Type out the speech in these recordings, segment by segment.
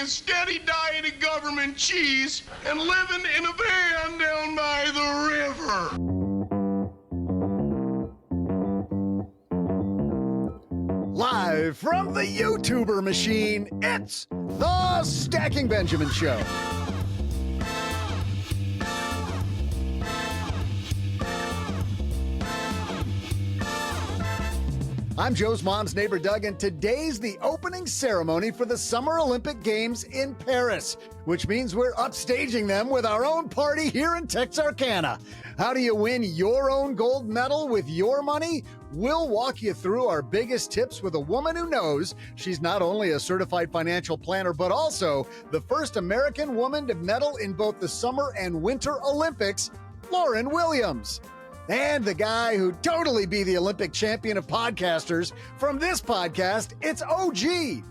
a steady diet of government cheese and living in a van down by the river. Live from the YouTuber machine, it's the Stacking Benjamin Show. I'm Joe's mom's neighbor, Doug, and today's the opening ceremony for the Summer Olympic Games in Paris, which means we're upstaging them with our own party here in Texarkana. How do you win your own gold medal with your money? We'll walk you through our biggest tips with a woman who knows she's not only a certified financial planner, but also the first American woman to medal in both the Summer and Winter Olympics, Lauryn Williams. And the guy who'd totally be the Olympic champion of podcasters from this podcast, it's OG.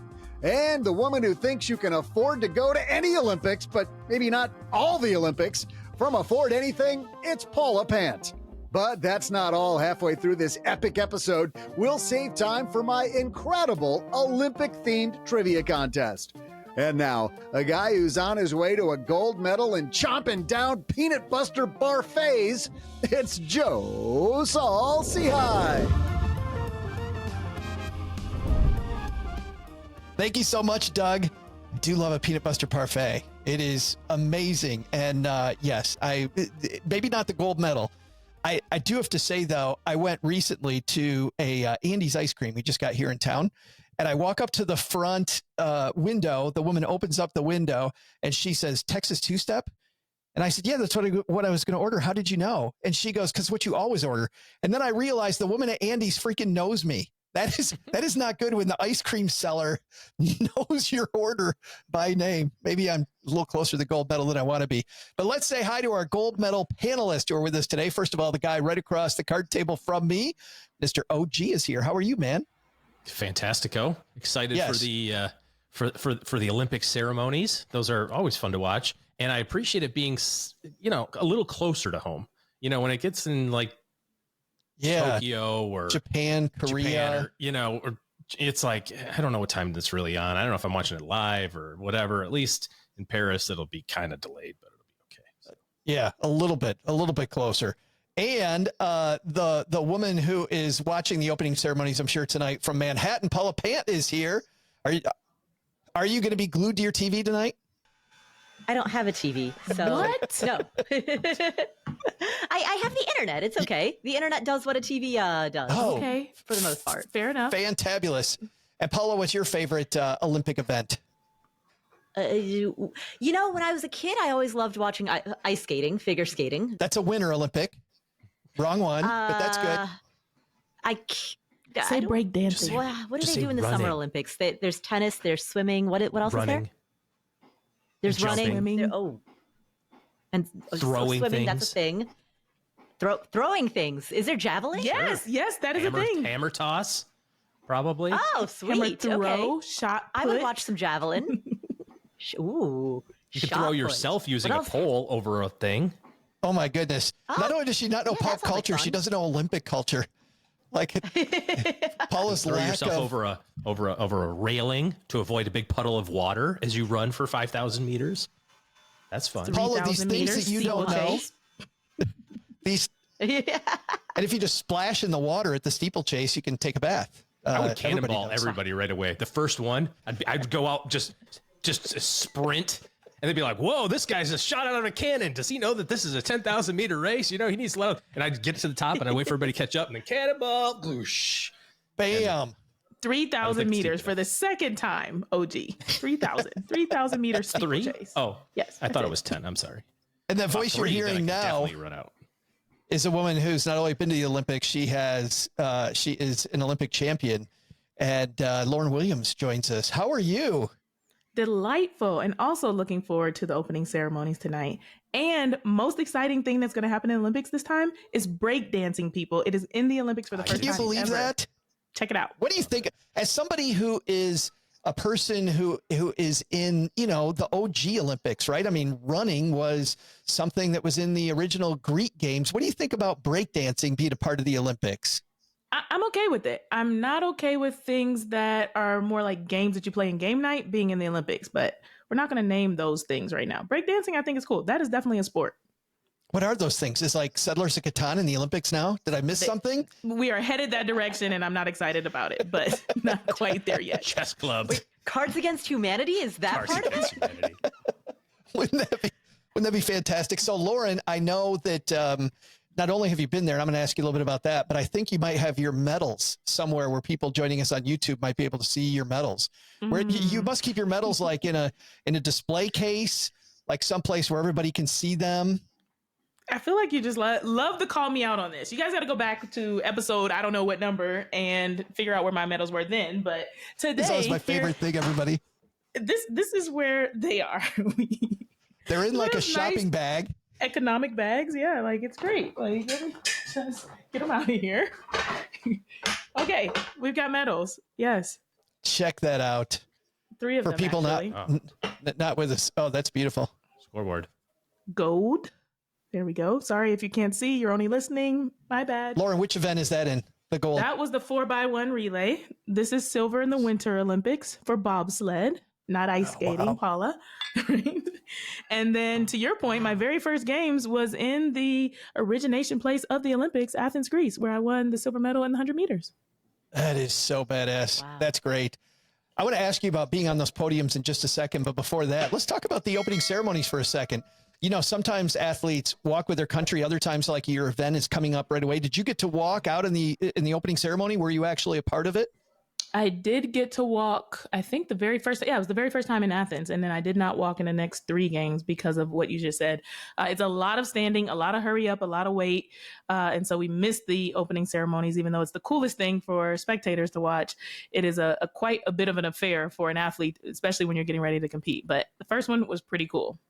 And the woman who thinks you can afford to go to any Olympics, but maybe not all the Olympics, from Afford Anything, it's Paula Pant. But that's not all. Halfway through this epic episode, we'll save time for my incredible Olympic-themed trivia contest. And now, a guy who's on his way to a gold medal and chomping down peanut butter parfaits, it's Joe Saul-Sehy. Thank you so much, Doug. I do love a peanut butter parfait. It is amazing. And yes, maybe not the gold medal. I do have to say, though, I went recently to a Andy's ice cream. We just got here in town. And I walk up to the front window. The woman opens up the window and she says, Texas two-step? And I said, yeah, that's what I was going to order. How did you know? And she goes, because what you always order. And then I realized the woman at Andy's freaking knows me. That is not good when the ice cream seller knows your order by name. Maybe I'm a little closer to the gold medal than I want to be. But let's say hi to our gold medal panelists who are with us today. First of all, the guy right across the card table from me, Mr. OG is here. How are you, man? Fantastico. Excited yes. for the Olympic ceremonies. Those are always fun to watch. And I appreciate it being, a little closer to home. When it gets in like Tokyo or Japan, Korea, or it's like, I don't know what time that's really on. I don't know if I'm watching it live or whatever. At least in Paris, it'll be kind of delayed, but it'll be okay. So. Yeah, a little bit closer. And the woman who is watching the opening ceremonies, I'm sure tonight from Manhattan, Paula Pant is here. Are you going to be glued to your TV tonight? I don't have a TV, so what? No. I have the internet. It's okay. The internet does what a TV does. Oh, okay, for the most part. Fair enough. Fantabulous. And Paula, what's your favorite Olympic event? When I was a kid, I always loved watching ice skating, figure skating. That's a Winter Olympic. Wrong one, but that's good. Say break dancing. What do they do in the Summer Olympics? There's tennis, there's swimming. What else running. is there? There's running. And throwing swimming. things. That's a thing. Throwing things. Is there javelin? Yes, that is a thing. Hammer toss, probably. Oh, sweet. Hammer throw, okay. shot put. I would watch some javelin. Ooh. You could throw yourself using a pole over a thing. Oh my goodness. Not only does she not know pop culture, she doesn't know Olympic culture. Like Paula's throw lack yourself of over a railing to avoid a big puddle of water as you run for 5,000 meters. That's fun. Paula, these things that you don't know. These and if you just splash in the water at the steeplechase, you can take a bath. I would cannonball everybody right away. The first one, I'd go out just sprint. And they'd be like, whoa, this guy's just shot out of a cannon. Does he know that this is a 10,000 meter race? He needs to let him. And I'd get to the top and I'd wait for everybody to catch up and then cannonball, boosh. Bam. 3,000 meters for the second time, OG. 3,000 meters steeplechase. Oh, yes. I thought it was 10. I'm sorry. And the voice you're hearing now run out. is a woman who's not only been to the Olympics, she is an Olympic champion. And Lauryn Williams joins us. How are you? Delightful, and also looking forward to the opening ceremonies tonight. And most exciting thing that's going to happen in the Olympics this time is breakdancing, people. It is in the Olympics for the first time. Can you believe that? Check it out. What do you think? As somebody who is a person who is in, the OG Olympics, right? I mean, running was something that was in the original Greek games. What do you think about breakdancing being a part of the Olympics? I'm okay with it. I'm not okay with things that are more like games that you play in game night being in the Olympics, but we're not going to name those things right now. Breakdancing, I think, is cool. That is definitely a sport. What are those things? Is like Settlers of Catan in the Olympics now? Did I miss something? We are headed that direction, and I'm not excited about it, but not quite there yet. Chess clubs. Wait, Cards Against Humanity? Is that Cards part of Against it? Humanity. Wouldn't that be fantastic? So, Lauren, I know that not only have you been there, and I'm going to ask you a little bit about that, but I think you might have your medals somewhere where people joining us on YouTube might be able to see your medals. Where you must keep your medals like in a display case, like someplace where everybody can see them. I feel like you just love to call me out on this. You guys got to go back to episode, I don't know what number, and figure out where my medals were then. But today, This is my favorite thing, everybody. This is where they are. They're in like a Nice shopping bag. Economic bags, yeah, like it's great. Like, just get them out of here. Okay, we've got medals. Yes, Check that out. 3 of For them. people actually. not with us. Oh, that's beautiful. Scoreboard. Gold. There we go. Sorry if you can't see. You're only listening. My bad. Lauren, which event is that in? The gold. That was the 4x1 relay. This is silver in the Winter Olympics for bobsled, not ice skating, wow. Paula. Right? And then to your point, my very first games was in the origination place of the Olympics, Athens, Greece, where I won the silver medal in the 100 meters. That is so badass. Wow. That's great. I want to ask you about being on those podiums in just a second, but before that, let's talk about the opening ceremonies for a second. You know, sometimes athletes walk with their country. Other times, like your event is coming up right away. Did you get to walk out in the opening ceremony? Were you actually a part of it? I did get to walk, I think it was the very first time in Athens. And then I did not walk in the next 3 games because of what you just said. It's a lot of standing, a lot of hurry up, a lot of wait. And so we missed the opening ceremonies, even though it's the coolest thing for spectators to watch. It is a quite a bit of an affair for an athlete, especially when you're getting ready to compete. But the first one was pretty cool.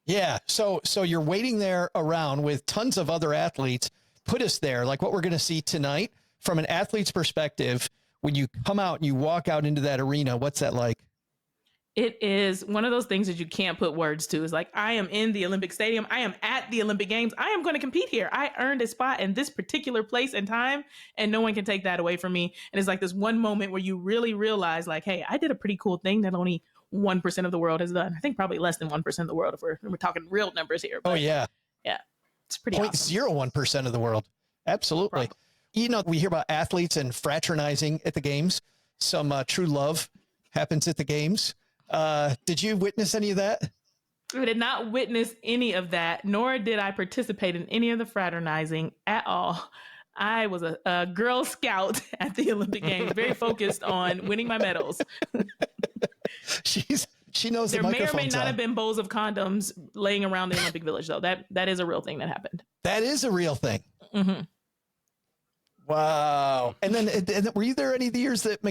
Yeah. So you're waiting there around with tons of other athletes. Put us there, like what we're going to see tonight from an athlete's perspective. When you come out and you walk out into that arena, what's that like? It is one of those things that you can't put words to. It's like, I am in the Olympic Stadium. I am at the Olympic Games. I am going to compete here. I earned a spot in this particular place and time, and no one can take that away from me. And it's like this one moment where you really realize, like, hey, I did a pretty cool thing that only 1% of the world has done. I think probably less than 1% of the world if we're talking real numbers here. But Oh, yeah. yeah, it's pretty awesome. 0.01% of the world. Absolutely. Probably. You know, we hear about athletes and fraternizing at the games. Some true love happens at the games. Did you witness any of that? I did not witness any of that, nor did I participate in any of the fraternizing at all. I was a Girl Scout at the Olympic Games, very focused on winning my medals. She knows There the may or may microphone's not on. have been bowls of condoms laying around the Olympic Village, though. That is a real thing that happened. That is a real thing. Mm-hmm. Wow. And then were you there any of the years that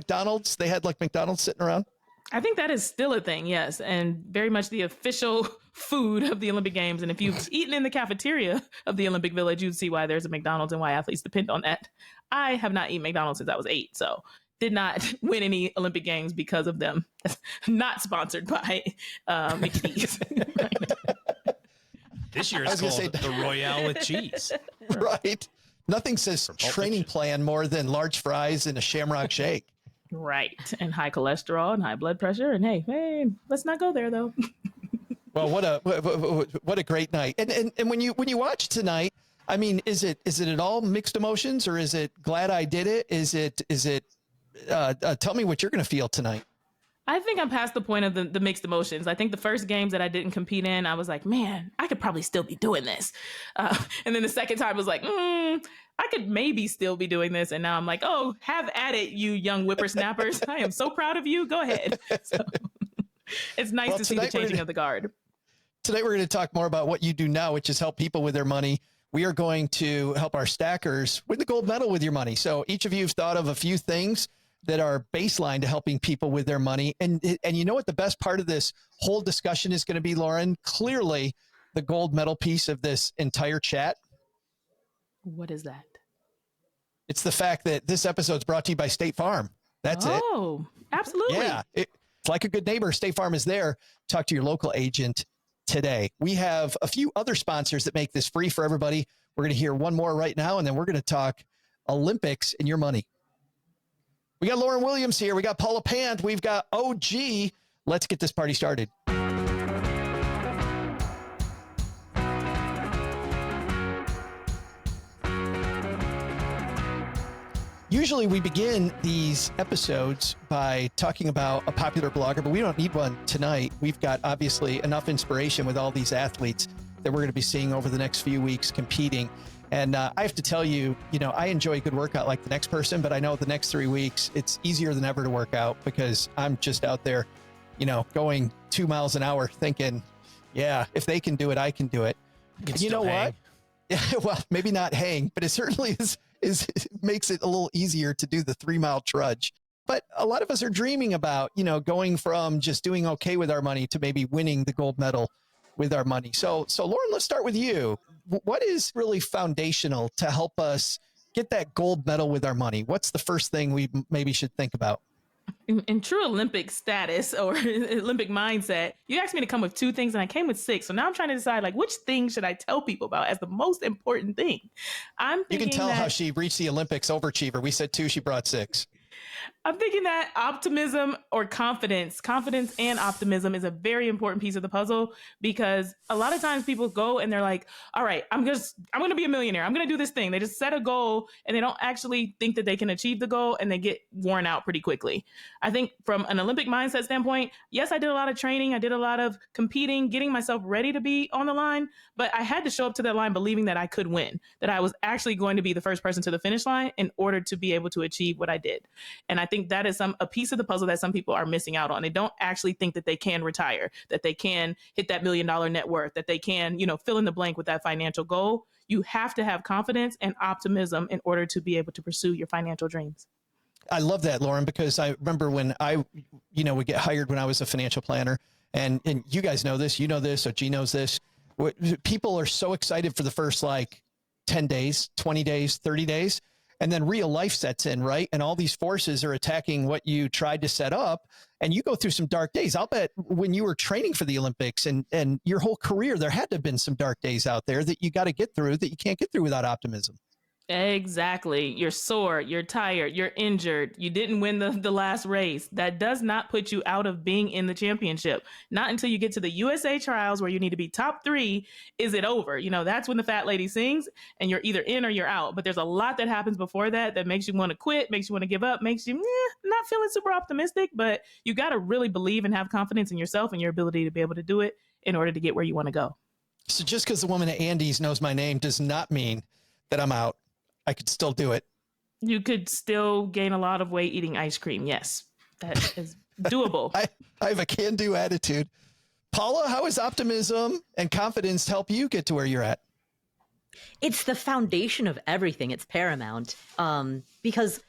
they had like McDonald's sitting around? I think that is still a thing, yes, and very much the official food of the Olympic Games. And if you've eaten in the cafeteria of the Olympic Village, you'd see why there's a McDonald's and why athletes depend on that. I have not eaten McDonald's since I was 8, so did not win any Olympic Games because of them. Not sponsored by Mickey D's. This year it's called the Royale with cheese. Right. Nothing says training plan more than large fries and a Shamrock shake. Right. And high cholesterol and high blood pressure. And hey, let's not go there though. Well, what a great night. And when you watch tonight, I mean, is it at all mixed emotions, or is it glad I did it? Is it tell me what you're going to feel tonight. I think I'm past the point of the mixed emotions. I think the first games that I didn't compete in, I was like, man, I could probably still be doing this. And then the second time was like, I could maybe still be doing this. And now I'm like, oh, have at it, you young whippersnappers. I am so proud of you. Go ahead. So, it's nice to see the changing of the guard. Tonight, we're going to talk more about what you do now, which is help people with their money. We are going to help our stackers win the gold medal with your money. So each of you have thought of a few things that are baseline to helping people with their money. And you know what the best part of this whole discussion is going to be, Lauren? Clearly the gold medal piece of this entire chat. What is that? It's the fact that this episode is brought to you by State Farm. That's it. Oh, absolutely. Yeah. It's like a good neighbor. State Farm is there. Talk to your local agent today. We have a few other sponsors that make this free for everybody. We're going to hear one more right now, and then we're going to talk Olympics and your money. We got Lauryn Williams here. We got Paula Pant. We've got OG. Let's get this party started. Usually we begin these episodes by talking about a popular blogger, but we don't need one tonight. We've got obviously enough inspiration with all these athletes that we're going to be seeing over the next few weeks competing. And I have to tell you, I enjoy a good workout like the next person, but I know the next 3 weeks, it's easier than ever to work out because I'm just out there, going 2 miles an hour thinking, yeah, if they can do it, I can do it. You know what? Yeah, well, maybe not hang, but it certainly is makes it a little easier to do the 3 mile trudge. But a lot of us are dreaming about, going from just doing okay with our money to maybe winning the gold medal with our money. So Lauryn, let's start with you. What is really foundational to help us get that gold medal with our money? What's the first thing we maybe should think about? In true Olympic status or Olympic mindset, you asked me to come with 2 things and I came with 6. So now I'm trying to decide which thing should I tell people about as the most important thing. You can tell how she reached the Olympics overachiever. We said 2, she brought 6. I'm thinking that optimism or confidence and optimism is a very important piece of the puzzle, because a lot of times people go and they're like, all right, I'm going to be a millionaire. I'm going to do this thing. They just set a goal and they don't actually think that they can achieve the goal, and they get worn out pretty quickly. I think from an Olympic mindset standpoint, yes, I did a lot of training. I did a lot of competing, getting myself ready to be on the line, but I had to show up to that line believing that I could win, that I was actually going to be the first person to the finish line in order to be able to achieve what I did. And I think that is a piece of the puzzle that some people are missing out on. They don't actually think that they can retire, that they can hit that $1 million net worth, that they can, fill in the blank with that financial goal. You have to have confidence and optimism in order to be able to pursue your financial dreams. I love that, Lauryn, because I remember when I, would get hired when I was a financial planner, and you guys know this, OG knows this. People are so excited for the first 10 days, 20 days, 30 days. And then real life sets in, right? And all these forces are attacking what you tried to set up, and you go through some dark days. I'll bet when you were training for the Olympics and your whole career, there had to have been some dark days out there that you got to get through that you can't get through without optimism. Exactly. You're sore, you're tired, you're injured, you didn't win the last race. That does not put you out of being in the championship. Not until you get to the USA trials where you need to be top 3 is it over. That's when the fat lady sings and you're either in or you're out. But there's a lot that happens before that makes you want to quit, makes you want to give up, makes you not feeling super optimistic. But you got to really believe and have confidence in yourself and your ability to be able to do it in order to get where you want to go. So just because the woman at Andy's knows my name does not mean that I'm out. I could still do it. You could still gain a lot of weight eating ice cream. Yes, that is doable. I have a can-do attitude. Paula, how is optimism and confidence help you get to where you're at? It's the foundation of everything. It's paramount. Because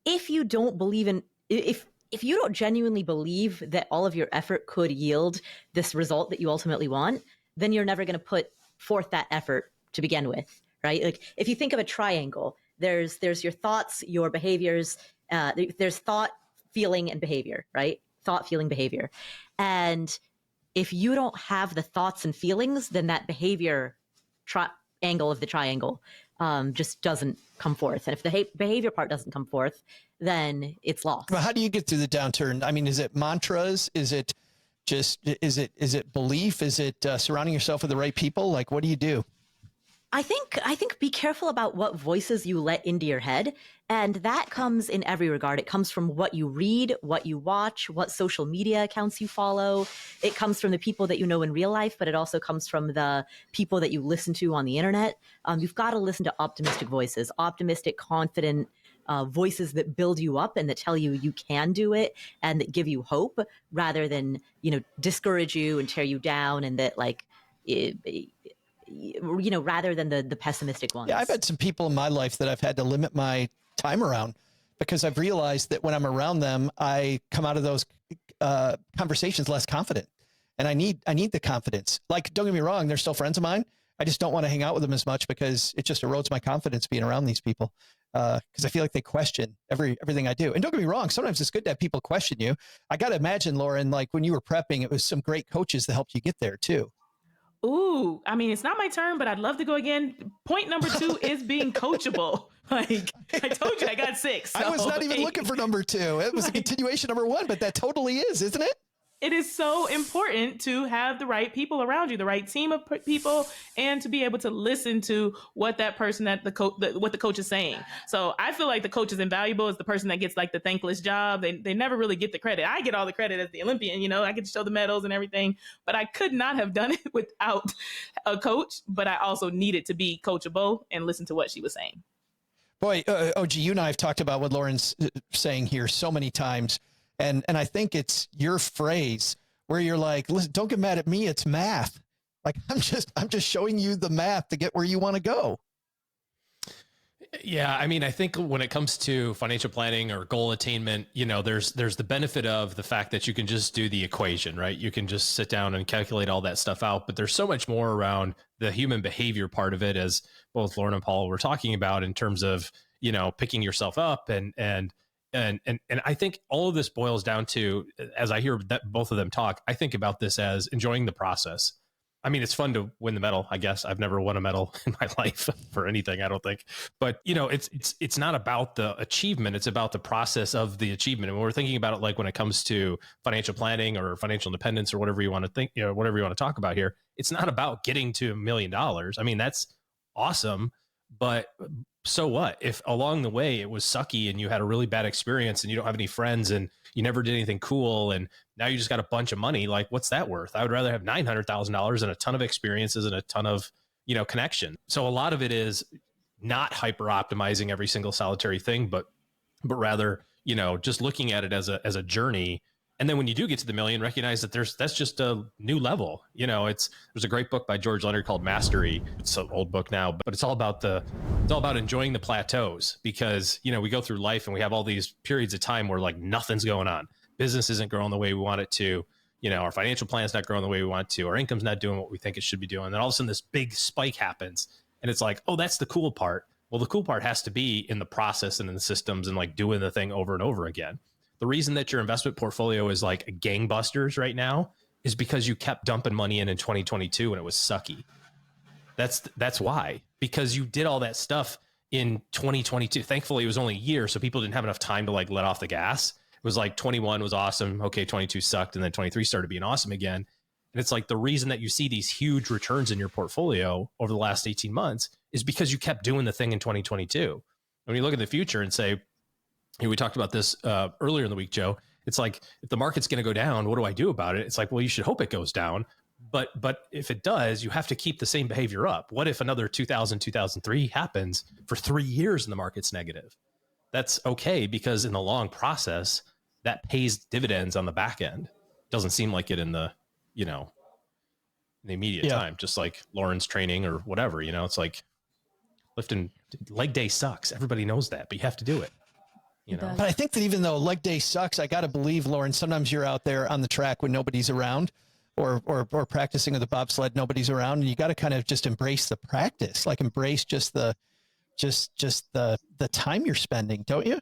if you don't believe if you don't genuinely believe that all of your effort could yield this result that you ultimately want, then you're never going to put forth that effort to begin with. Right? If you think of a triangle, there's your thoughts, your behaviors, there's thought, feeling, and behavior, right? Thought, feeling, behavior. And if you don't have the thoughts and feelings, then that behavior angle of the triangle just doesn't come forth. And if the behavior part doesn't come forth, then it's lost. Well, how do you get through the downturn? I mean, is it mantras? Is it belief? Is it surrounding yourself with the right people? What do you do? I think be careful about what voices you let into your head. And that comes in every regard. It comes from what you read, what you watch, what social media accounts you follow. It comes from the people that you know in real life, but it also comes from the people that you listen to on the internet. You've got to listen to optimistic voices, optimistic, confident voices that build you up and that tell you you can do it and that give you hope rather than, discourage you and tear you down, and that rather than the pessimistic ones. Yeah, I've had some people in my life that I've had to limit my time around because I've realized that when I'm around them, I come out of those conversations less confident. And I need the confidence. Don't get me wrong, they're still friends of mine. I just don't want to hang out with them as much because it just erodes my confidence being around these people. Because I feel like they question everything I do. And don't get me wrong, sometimes it's good to have people question you. I got to imagine, Lauryn, when you were prepping, it was some great coaches that helped you get there too. Ooh, I mean, it's not my turn, but I'd love to go again. Point number 2 is being coachable. Like, I told you I got 6. I was so, not even looking for number 2. It was a continuation number 1, but that totally is, isn't it? It is so important to have the right people around you, the right team of people, and to be able to listen to what that person what the coach is saying. So I feel like the coach is invaluable as the person that gets like the thankless job. They never really get the credit. I get all the credit as the Olympian, you know, I get to show the medals and everything, but I could not have done it without a coach, but I also needed to be coachable and listen to what she was saying. Boy, OG, you and I have talked about what Lauren's saying here so many times. And I think it's your phrase where you're like, listen, don't get mad at me. It's math. Like, I'm just showing you the math to get where you want to go. Yeah. I mean, I think when it comes to financial planning or goal attainment, you know, there's the benefit of the fact that you can just do the equation, right? You can just sit down and calculate all that stuff out, but there's so much more around the human behavior part of it, as both Lauren and Paul were talking about, in terms of, you know, picking yourself up and I think all of this boils down to, as I hear that both of them talk, I think about this as enjoying the process. I mean, it's fun to win the medal, I guess. I've never won a medal in my life for anything, I don't think. But, you know, it's not about the achievement. It's about the process of the achievement. And when we're thinking about it, like when it comes to financial planning or financial independence or whatever you want to think, you know, whatever you want to talk about here, it's not about getting to $1 million. I mean, that's awesome. But so what if along the way it was sucky and you had a really bad experience and you don't have any friends and you never did anything cool and now you just got a bunch of money? Like, what's that worth? I would rather have $900,000 and a ton of experiences and a ton of, you know, connection. So a lot of it is not hyper optimizing every single solitary thing, but rather, you know, just looking at it as a journey. And then when you do get to the million, recognize that that's just a new level. You know, there's a great book by George Leonard called Mastery. It's an old book now, but it's all about enjoying the plateaus, because, you know, we go through life and we have all these periods of time where like nothing's going on. Business isn't growing the way we want it to. You know, our financial plan's not growing the way we want it to. Our income's not doing what we think it should be doing. Then all of a sudden this big spike happens and it's like, oh, that's the cool part. Well, the cool part has to be in the process and in the systems and like doing the thing over and over again. The reason that your investment portfolio is like gangbusters right now is because you kept dumping money in 2022 when it was sucky. That's why, because you did all that stuff in 2022. Thankfully, it was only a year, so people didn't have enough time to like let off the gas. It was like 21 was awesome. Okay, 22 sucked, and then 23 started being awesome again. And it's like the reason that you see these huge returns in your portfolio over the last 18 months is because you kept doing the thing in 2022. When you look at the future and say, we talked about this earlier in the week, Joe. It's like, if the market's going to go down, what do I do about it? It's like, well, you should hope it goes down. But if it does, you have to keep the same behavior up. What if another 2003 happens for 3 years and the market's negative? That's okay, because in the long process, that pays dividends on the back end. Doesn't seem like it in the, you know, in the immediate time, just like Lauren's training or whatever, you know, it's like lifting leg day sucks. Everybody knows that, but you have to do it. You know? But I think that even though leg day sucks, I got to believe, Lauren, sometimes you're out there on the track when nobody's around, or practicing with the bobsled, nobody's around, and you got to kind of just embrace the practice, like embrace just the time you're spending, don't you?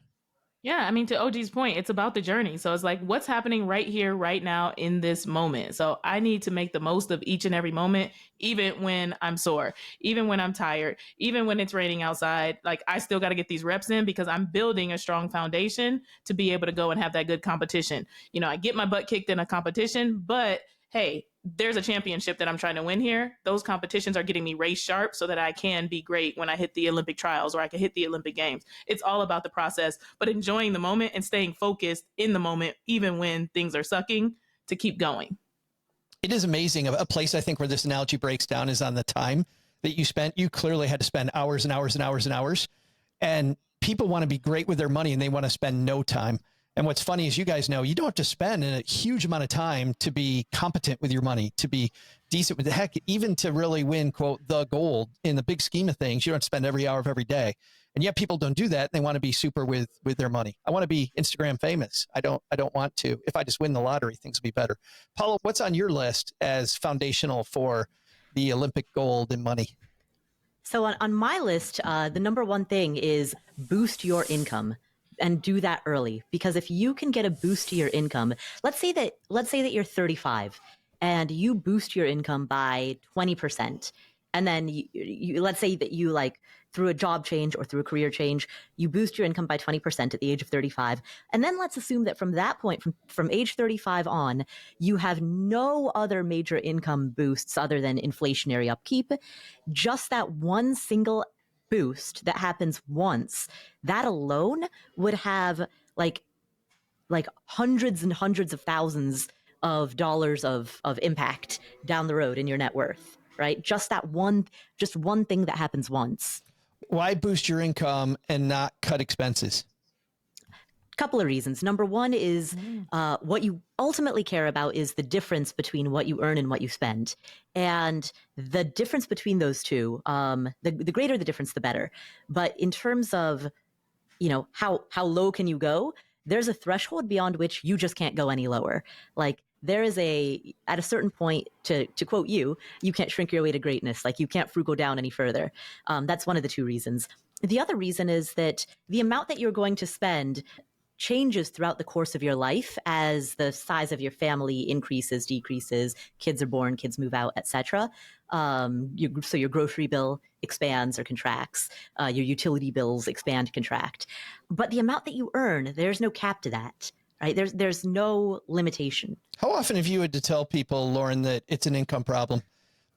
Yeah, I mean, to OG's point, it's about the journey. So it's like, what's happening right here, right now, in this moment. So I need to make the most of each and every moment, even when I'm sore, even when I'm tired, even when it's raining outside. Like, I still got to get these reps in because I'm building a strong foundation to be able to go and have that good competition. You know, I get my butt kicked in a competition, but hey, there's a championship that I'm trying to win here. Those competitions are getting me race sharp so that I can be great when I hit the Olympic trials or I can hit the Olympic Games. It's all about the process, but enjoying the moment and staying focused in the moment, even when things are sucking, to keep going. It is amazing. A place I think where this analogy breaks down is on the time that you spent. You clearly had to spend hours and hours and hours and hours. And people want to be great with their money and they want to spend no time. And what's funny is, you guys know, you don't have to spend a huge amount of time to be competent with your money, to be decent with the heck, even to really win, quote, the gold in the big scheme of things. You don't have to spend every hour of every day. And yet people don't do that. They want to be super with their money. I want to be Instagram famous. I don't want to. If I just win the lottery, things will be better. Paula, what's on your list as foundational for the Olympic gold in money? So on my list, the number one thing is boost your income. And do that early, because if you can get a boost to your income, let's say that you're 35 and you boost your income by 20%, and then you let's say that you like through a job change or through a career change, you boost your income by 20% at the age of 35. And then let's assume that from that point, from age 35 on, you have no other major income boosts other than inflationary upkeep. Just that one single boost that happens once, that alone would have like hundreds and hundreds of thousands of dollars of impact down the road in your net worth, right? Just one thing that happens once. Why boost your income and not cut expenses? Couple of reasons. Number one is what you ultimately care about is the difference between what you earn and what you spend. And the difference between those two, the greater the difference, the better. But in terms of, how low can you go? There's a threshold beyond which you just can't go any lower. Like there is at a certain point, to quote you can't shrink your way to greatness. Like you can't frugal down any further. That's one of the two reasons. The other reason is that the amount that you're going to spend changes throughout the course of your life as the size of your family increases, decreases, kids are born, kids move out, etc. So your grocery bill expands or contracts, your utility bills expand, contract. But the amount that you earn, there's no cap to that, right? There's no limitation. How often have you had to tell people, Lauryn, that it's an income problem?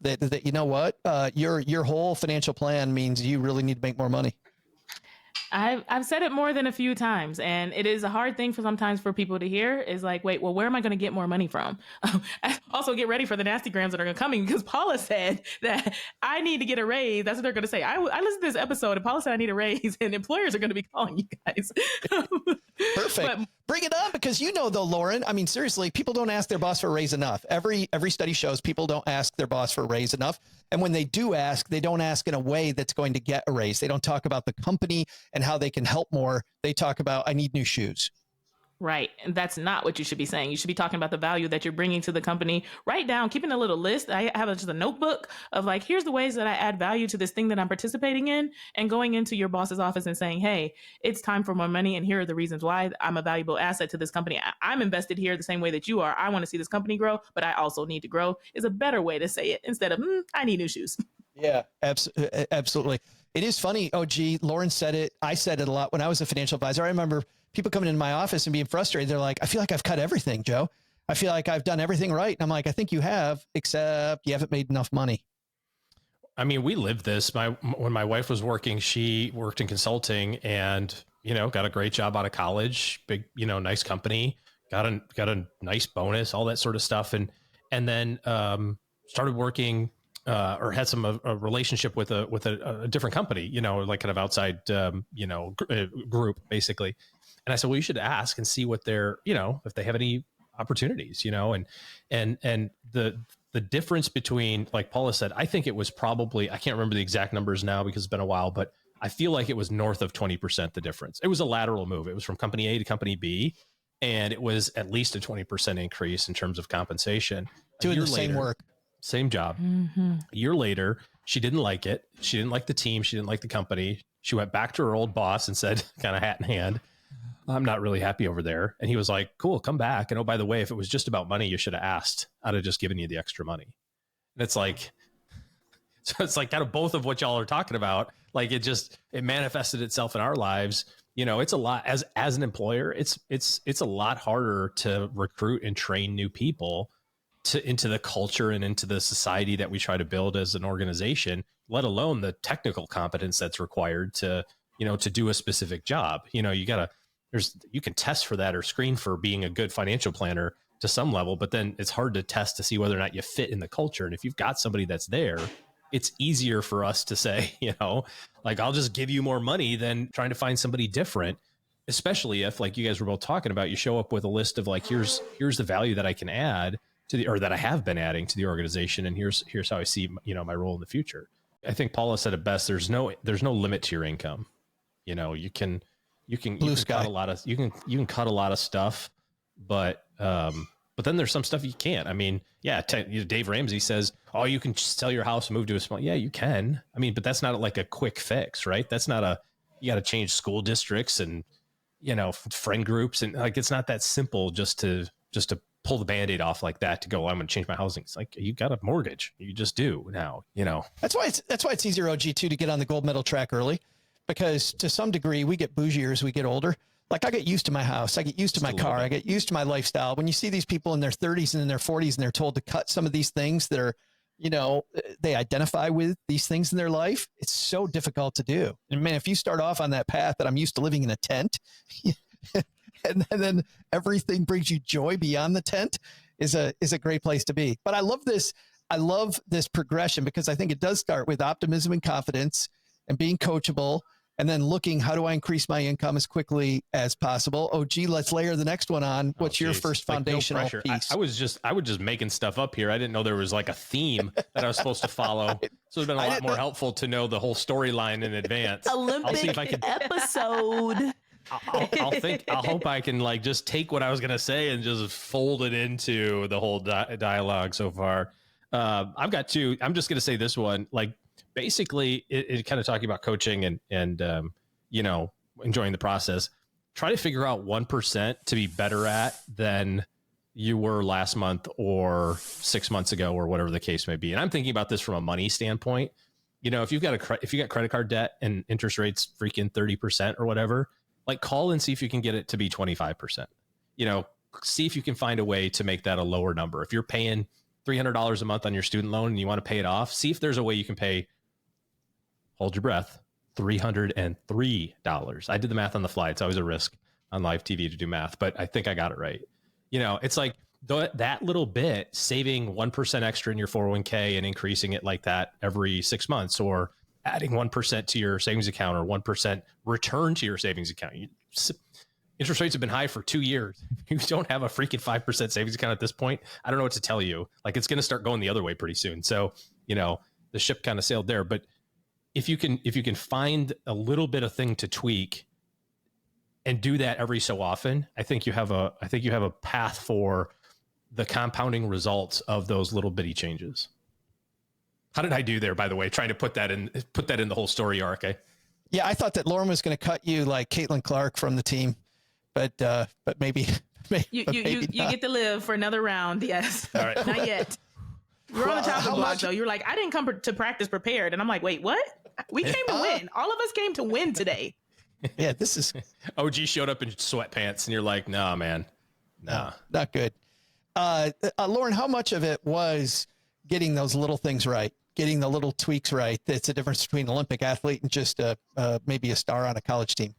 That you know what, your whole financial plan means you really need to make more money? I've said it more than a few times, and it is a hard thing sometimes for people to hear is like, wait, well, where am I going to get more money from? Also get ready for the nasty grams that are coming, because Paula said that I need to get a raise. That's what they're going to say. I listened to this episode and Paula said I need a raise, and employers are going to be calling you guys. Perfect. Bring it on, because though, Lauryn, I mean, seriously, people don't ask their boss for a raise enough. Every study shows people don't ask their boss for a raise enough. And when they do ask, they don't ask in a way that's going to get a raise. They don't talk about the company and how they can help more. They talk about, I need new shoes. Right. And that's not what you should be saying. You should be talking about the value that you're bringing to the company. Write down, keeping a little list. I have just a notebook of like, here's the ways that I add value to this thing that I'm participating in, and going into your boss's office and saying, hey, it's time for more money. And here are the reasons why I'm a valuable asset to this company. I'm invested here the same way that you are. I want to see this company grow, but I also need to grow is a better way to say it instead of, I need new shoes. Yeah, absolutely. It is funny. OG, Lauryn said it. I said it a lot when I was a financial advisor. I remember people coming into my office and being frustrated. They're like, I feel like I've cut everything, Joe. I feel like I've done everything right. And I'm like, I think you have, except you haven't made enough money. I mean, we lived this. When my wife was working, she worked in consulting and, got a great job out of college, big, nice company, got a nice bonus, all that sort of stuff. And then started working or had a relationship with a different company, like kind of outside, group basically. And I said, well, you should ask and see what they're, if they have any opportunities, and the difference between, like Paula said, I think it was probably, I can't remember the exact numbers now because it's been a while, but I feel like it was north of 20%, the difference. It was a lateral move. It was from company A to company B, and it was at least a 20% increase in terms of compensation. Doing the same work. Same job. Mm-hmm. A year later, she didn't like it. She didn't like the team. She didn't like the company. She went back to her old boss and said, kind of hat in hand, I'm not really happy over there. And he was like, cool, come back. And oh, by the way, if it was just about money, you should have asked. I'd have just given you the extra money. And it's like, so it's like kind of both of what y'all are talking about. Like it manifested itself in our lives. It's a lot as an employer, it's a lot harder to recruit and train new people into the culture and into the society that we try to build as an organization, let alone the technical competence that's required to do a specific job. You can test for that or screen for being a good financial planner to some level, but then it's hard to test to see whether or not you fit in the culture. And if you've got somebody that's there, it's easier for us to say, like, I'll just give you more money than trying to find somebody different, especially if, like you guys were both talking about, you show up with a list of like, here's the value that I can add or that I have been adding to the organization. And here's how I see, my role in the future. I think Paula said it best. There's no limit to your income. You can cut a lot of stuff, but then there's some stuff you can't. I mean, yeah, Dave Ramsey says, oh, you can sell your house and move to a small. Yeah, you can. I mean, but that's not like a quick fix, right? That's not you got to change school districts and, friend groups. And like, it's not that simple just to pull the Band-Aid off like that to go, I'm going to change my housing. It's like, you got a mortgage. You just do now, you know. That's why it's easier, OG, too, to get on the gold medal track early, because to some degree we get bougier as we get older. Like, I get used to my house. I get used to my car. I get used to my lifestyle. When you see these people in their 30s and in their 40s and they're told to cut some of these things that are, you know, they identify with these things in their life, it's so difficult to do. And man, if you start off on that path that I'm used to living in a tent and then everything brings you joy beyond the tent, is a great place to be. But I love this progression, because I think it does start with optimism and confidence and being coachable, and then looking, how do I increase my income as quickly as possible? OG, let's layer the next one on. What's your first foundational piece? I was just making stuff up here. I didn't know there was like a theme that I was supposed to follow. So it's been a lot more helpful to know the whole storyline in advance. Olympic I'll see if I can episode. I'll hope I can like just take what I was going to say and just fold it into the whole dialogue so far. I've got two. I'm just going to say this one, like, basically it kind of talking about coaching and you know, enjoying the process. Try to figure out 1% to be better at than you were last month or 6 months ago, or whatever the case may be. And I'm thinking about this from a money standpoint. You know, if you got credit card debt and interest rates freaking 30% or whatever, like, call and see if you can get it to be 25%. You know, see if you can find a way to make that a lower number. If you're paying $300 a month on your student loan and you want to pay it off, see if there's a way you can pay, hold your breath, $303. I did the math on the fly. It's always a risk on live TV to do math, but I think I got it right. You know, it's like that little bit, saving 1% extra in your 401k and increasing it like that every 6 months, or adding 1% to your savings account, or 1% return to your savings account. Interest rates have been high for 2 years. You don't have a freaking 5% savings account at this point. I don't know what to tell you. Like, it's going to start going the other way pretty soon. So, you know, the ship kind of sailed there. But if you can find a little bit of thing to tweak and do that every so often, I think you have a path for the compounding results of those little bitty changes. How did I do there, by the way, trying to put that in the whole story arc? Yeah, I thought that Lauryn was going to cut you like Caitlin Clark from the team, but maybe you get to live for another round. Yes. All right. Not yet. You're on the chopping block, though. You're like, I didn't come to practice prepared. And I'm like, wait, what? We came to win. All of us came to win today. Yeah, this is... OG showed up in sweatpants, and you're like, nah, man. Nah. Not good. Lauryn, how much of it was getting those little things right, getting the little tweaks right? That's the difference between an Olympic athlete and just maybe a star on a college team.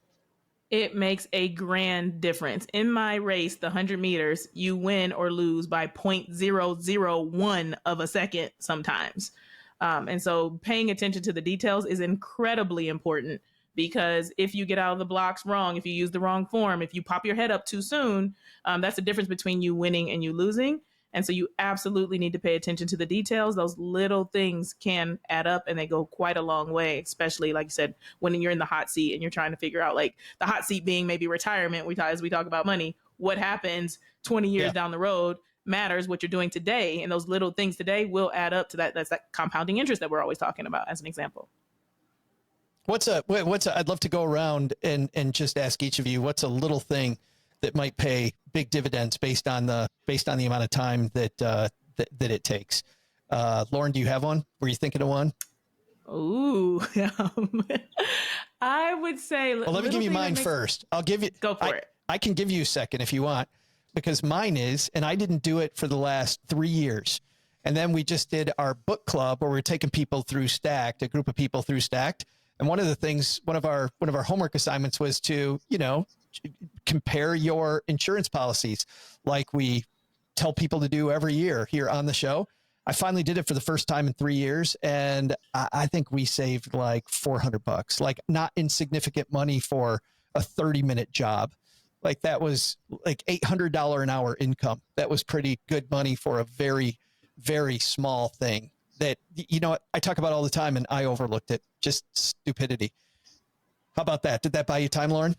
It makes a grand difference. In my race, the 100 meters, you win or lose by 0.001 of a second sometimes. And so paying attention to the details is incredibly important, because if you get out of the blocks wrong, if you use the wrong form, if you pop your head up too soon, that's the difference between you winning and you losing. And so you absolutely need to pay attention to the details. Those little things can add up, and they go quite a long way, especially, like you said, when you're in the hot seat and you're trying to figure out, like, the hot seat being maybe retirement. As we talk about money, what happens 20 years down the road matters what you're doing today. And those little things today will add up to that. That's that compounding interest that we're always talking about, as an example. I'd love to go around and just ask each of you, what's a little thing that might pay big dividends based on the amount of time that it takes? Lauryn, do you have one? Were you thinking of one? Ooh, I would say. Well, let me give you mine first. I'll give you. Go for it. I can give you a second if you want, because mine is, and I didn't do it for the last 3 years. And then we just did our book club where we're taking people through Stacked, a group of people through Stacked. And one of the things, one of our homework assignments was to, you know, compare your insurance policies, like we tell people to do every year here on the show. I finally did it for the first time in 3 years, and I think we saved like $400, like not insignificant money for a 30-minute job. Like, that was like $800 an hour income. That was pretty good money for a very, very small thing that, you know, I talk about all the time, and I overlooked it. Just stupidity. How about that? Did that buy you time, Lauryn?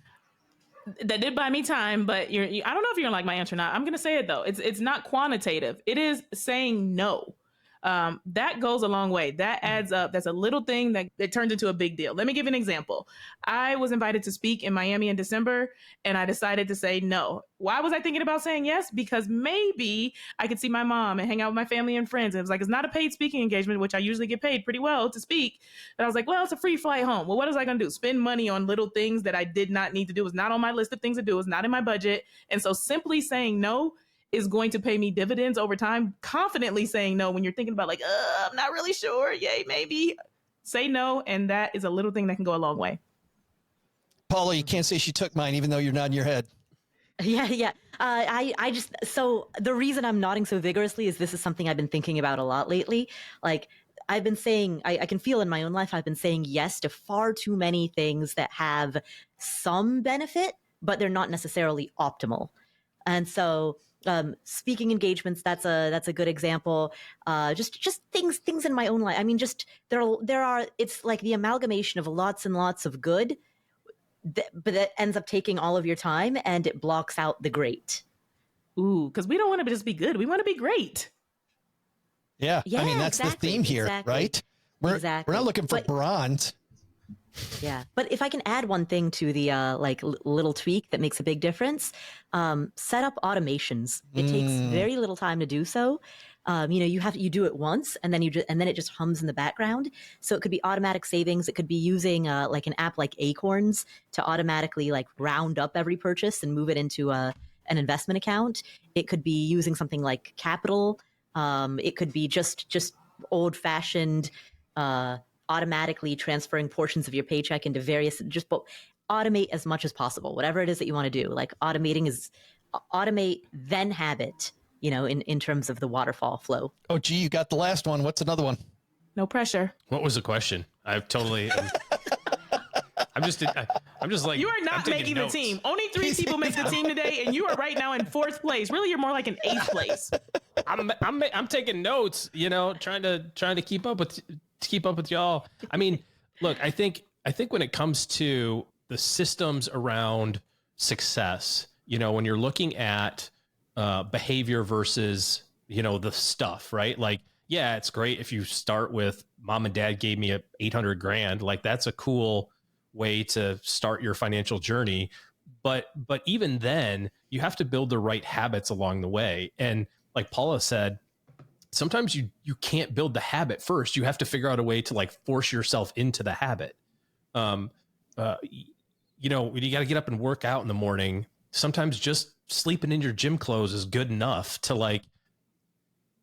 That did buy me time, but I don't know if you're gonna like my answer or not. I'm gonna say it though. It's not quantitative. It is saying no. That goes a long way. That adds up. That's a little thing that turns into a big deal. Let me give an example. I was invited to speak in Miami in December, and I decided to say no. Why was I thinking about saying yes? Because maybe I could see my mom and hang out with my family and friends. And it was like, it's not a paid speaking engagement, which I usually get paid pretty well to speak. But I was like, well, it's a free flight home. Well, what was I going to do? Spend money on little things that I did not need to do. It was not on my list of things to do. It was not in my budget. And so simply saying no is going to pay me dividends over time. Confidently saying no when you're thinking about like, I'm not really sure. Yay, maybe. Say no. And that is a little thing that can go a long way. Paula, you can't say she took mine, even though you're nodding your head. Yeah. I just, so the reason I'm nodding so vigorously is this is something I've been thinking about a lot lately. Like, I've been saying, I can feel in my own life, I've been saying yes to far too many things that have some benefit, but they're not necessarily optimal. And so, speaking engagements, that's a good example. Just things in my own life. I mean, just there are, it's like the amalgamation of lots and lots of good, but that ends up taking all of your time and it blocks out the great. Ooh, because we don't want to just be good. We want to be great. Yeah. I mean, that's exactly, the theme here, exactly. right? We're not looking for bronze. Yeah. But if I can add one thing to the little tweak that makes a big difference, set up automations. It takes very little time to do so. You do it once and then then it just hums in the background. So it could be automatic savings. It could be using like an app like Acorns to automatically like round up every purchase and move it into an investment account. It could be using something like Capital. It could be just old fashioned, automatically transferring portions of your paycheck into various, automate as much as possible, whatever it is that you want to do. Like automate, then habit, in terms of the waterfall flow. Oh, gee, you got the last one. What's another one? No pressure. What was the question? I'm just like, you are not making the team. Only 3 people make the team today, and you are right now in 4th place. Really, you're more like in 8th place. I'm taking notes, trying to keep up with y'all. I mean, look, I think when it comes to the systems around success, when you're looking at behavior versus, the stuff, right? Like, yeah, it's great if you start with mom and dad gave me $800,000. Like, that's a cool way to start your financial journey. But even then, you have to build the right habits along the way. And like Paula said, sometimes you can't build the habit first. You have to figure out a way to like force yourself into the habit. When you got to get up and work out in the morning, sometimes just sleeping in your gym clothes is good enough to like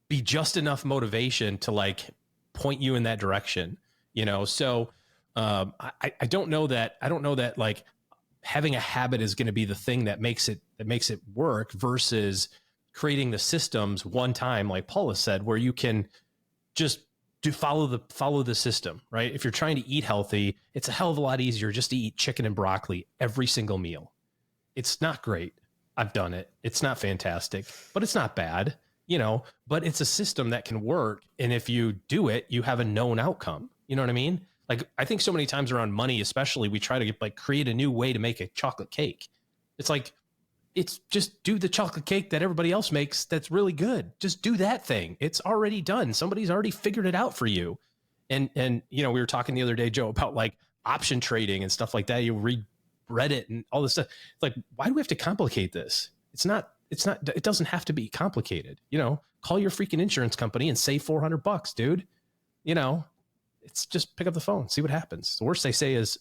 be just enough motivation to like point you in that direction, So I don't know that like having a habit is going to be the thing that makes it work versus creating the systems one time, like Paula said, where you can just follow the system, right? If you're trying to eat healthy, it's a hell of a lot easier just to eat chicken and broccoli every single meal. It's not great. I've done it. It's not fantastic, but it's not bad, but it's a system that can work. And if you do it, you have a known outcome. You know what I mean? Like, I think so many times around money, especially, we try to create a new way to make a chocolate cake. It's like, it's just do the chocolate cake that everybody else makes. That's really good. Just do that thing. It's already done. Somebody's already figured it out for you. And, we were talking the other day, Joe, about like option trading and stuff like that. You read Reddit and all this stuff. It's like, why do we have to complicate this? It doesn't have to be complicated. Call your freaking insurance company and save $400, dude. It's just pick up the phone, see what happens. The worst they say is,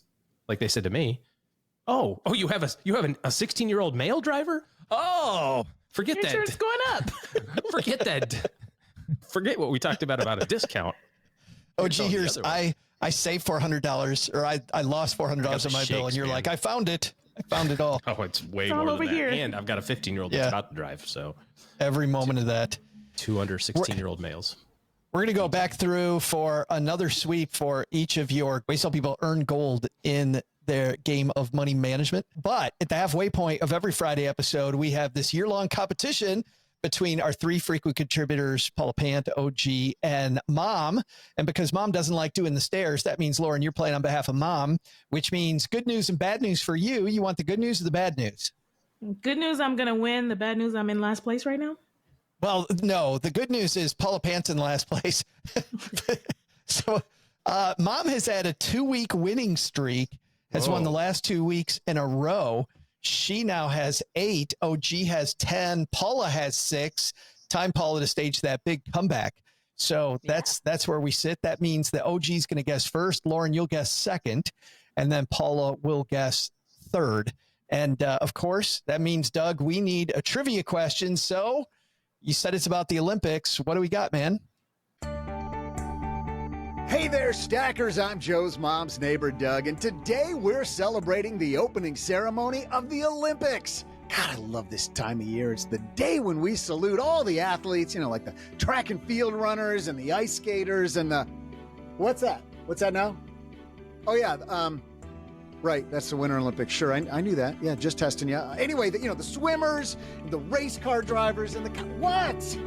like they said to me, oh, you have a 16-year-old male driver? Oh, forget that. Insurance going up. Forget that. Forget what we talked about a discount. Oh, gee, I saved $400 or I lost $400 on my bill, and you're like, I found it all. Oh, it's way all more over than that. here. And I've got a 15-year-old that's about to drive. So every moment of that. 200 16-year-old males. We're going to go back through for another sweep for each of your ways to help people earn gold in their game of money management. But at the halfway point of every Friday episode, we have this year-long competition between our 3 frequent contributors, Paula Pant, OG, and Mom. And because Mom doesn't like doing the stairs, that means, Lauryn, you're playing on behalf of Mom, which means good news and bad news for you. You want the good news or the bad news? Good news, I'm going to win. The bad news, I'm in last place right now. Well, no, the good news is Paula Pant in last place. So Mom has had a 2-week winning streak, has won the last 2 weeks in a row. She now has 8. OG has 10. Paula has 6. Time Paula to stage that big comeback. So that's where we sit. That means that OG is going to guess first. Lauren, you'll guess second. And then Paula will guess third. And of course, that means, Doug, we need a trivia question. So you said it's about the Olympics. What do we got, man? Hey there, Stackers. I'm Joe's mom's neighbor, Doug, and today we're celebrating the opening ceremony of the Olympics. God, I love this time of year. It's the day when we salute all the athletes, like the track and field runners and the ice skaters and the... What's that? What's that now? Oh, yeah. Right. That's the Winter Olympics. Sure. I knew that. Yeah. Just testing you. Anyway, the swimmers, the race car drivers, and the... What?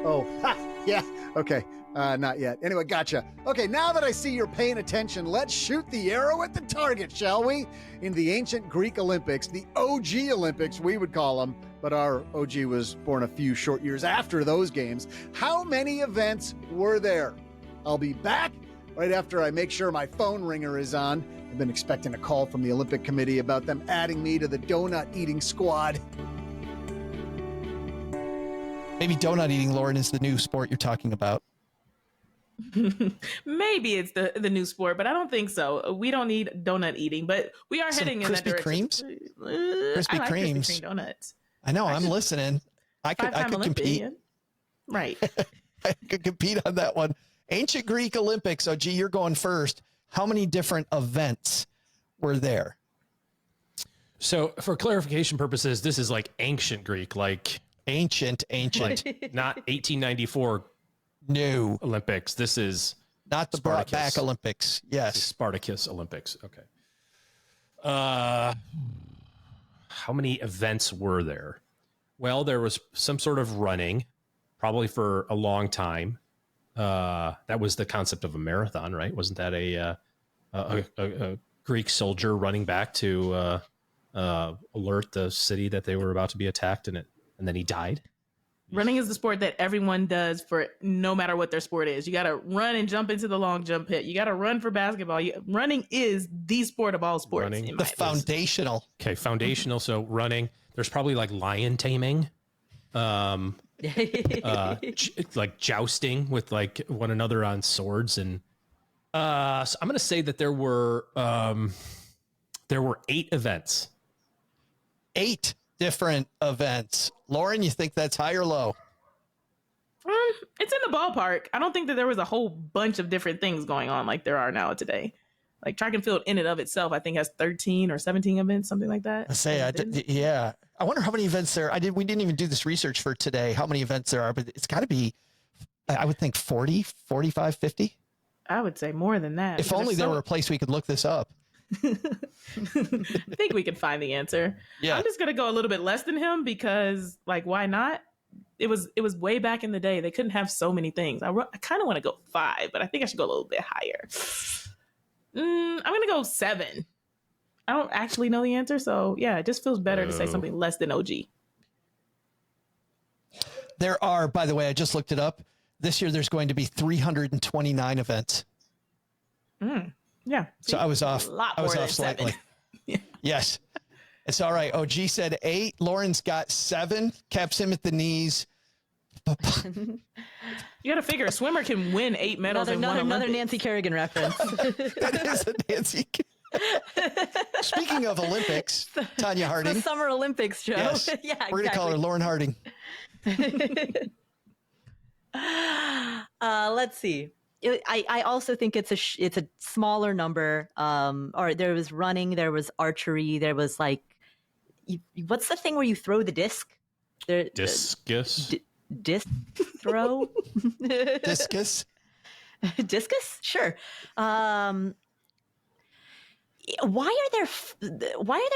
Oh, ha, yeah. Okay. Not yet. Anyway, gotcha. Okay, now that I see you're paying attention, let's shoot the arrow at the target, shall we? In the ancient Greek Olympics, the OG Olympics, we would call them, but our OG was born a few short years after those games. How many events were there? I'll be back right after I make sure my phone ringer is on. I've been expecting a call from the Olympic Committee about them adding me to the donut eating squad. Maybe donut eating, Lauren, is the new sport you're talking about. Maybe it's the new sport, but I don't think so. We don't need donut eating, but we are heading in that direction. Kremes? Krispy Kremes. Krispy Kreme donuts. I know. I'm listening. I could compete. Right. I could compete on that one. Ancient Greek Olympics. OG, you're going first. How many different events were there? So for clarification purposes, this is like ancient Greek, like ancient, not 1894 no Olympics. This is not the brought back Olympics. Yes. Spartacus Olympics. Okay. How many events were there? Well, there was some sort of running, probably for a long time. That was the concept of a marathon, right? Wasn't that a Greek soldier running back to alert the city that they were about to be attacked, and then he died? Running is the sport that everyone does for no matter what their sport is. You got to run and jump into the long jump pit. You got to run for basketball. Running is the sport of all sports. Running. The foundational. Okay, foundational. So running. There's probably like lion taming, like jousting with like one another on swords, and so I'm going to say that there were 8 events. 8 different events. Lauren, you think that's high or low? It's in the ballpark. I don't think that there was a whole bunch of different things going on like there are now today. Like track and field in and of itself, I think has 13 or 17 events, something like that. Yeah. I wonder how many events there. We didn't even do this research for today, how many events there are, but it's got to be, I would think 40, 45, 50. I would say more than that. If only there were a place we could look this up. I think we can find the answer. Yeah. I'm just gonna go a little bit less than him because, like, why not? It was way back in the day. They couldn't have so many things. I kind of want to go 5, but I think I should go a little bit higher. I'm gonna go 7. I don't actually know the answer, so yeah, it just feels better to say something less than OG. There are, by the way, I just looked it up. This year, there's going to be 329 events. Yeah. So I was off. I was off slightly. Yeah. Yes. It's all right. OG said 8. Lauren's got 7. Caps him at the knees. You got to figure a swimmer can win 8 medals in one another Olympics. Nancy Kerrigan reference. That is a Nancy. Speaking of Olympics, Tanya Harding. The Summer Olympics, Joe. Yes. Yeah, exactly. We're going to call her Lauren Harding. Let's see. I also think it's a smaller number. Or there was running, there was archery, there was like, what's the thing where you throw the disc? Discus. Disc throw. Discus. Discus, sure. Why are there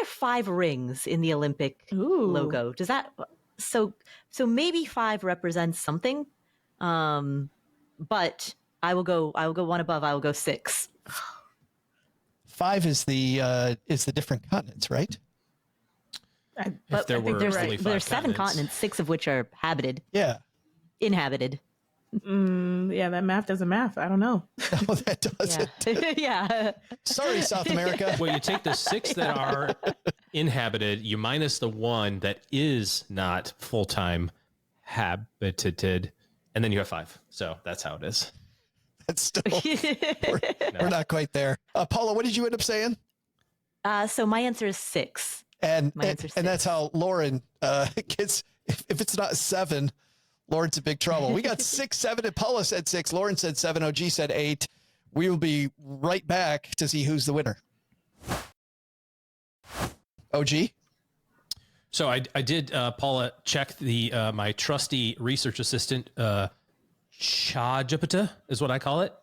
5 rings in the Olympic logo? Does that so maybe 5 represents something? But I will go one above. I will go 6. 5 is the different continents, right? But there's 7 continents, 6 of which are habited. Yeah. Inhabited. Yeah, that math doesn't math. I don't know. No, that doesn't. Yeah. Yeah. Sorry, South America. Well, you take the 6 that are inhabited, you minus the 1 that is not full-time habited, and then you have 5. So that's how it is. That's still, we're not quite there. Paula, what did you end up saying? So my answer is 6. And My answer's and that's 6. how Lauren gets. If it's not 7, Lauren's in big trouble. We got 6, 7, and Paula said 6. Lauren said 7. OG said 8. We will be right back to see who's the winner. OG. So I did, Paula, check the my trusty research assistant, Chajapata is what I call it.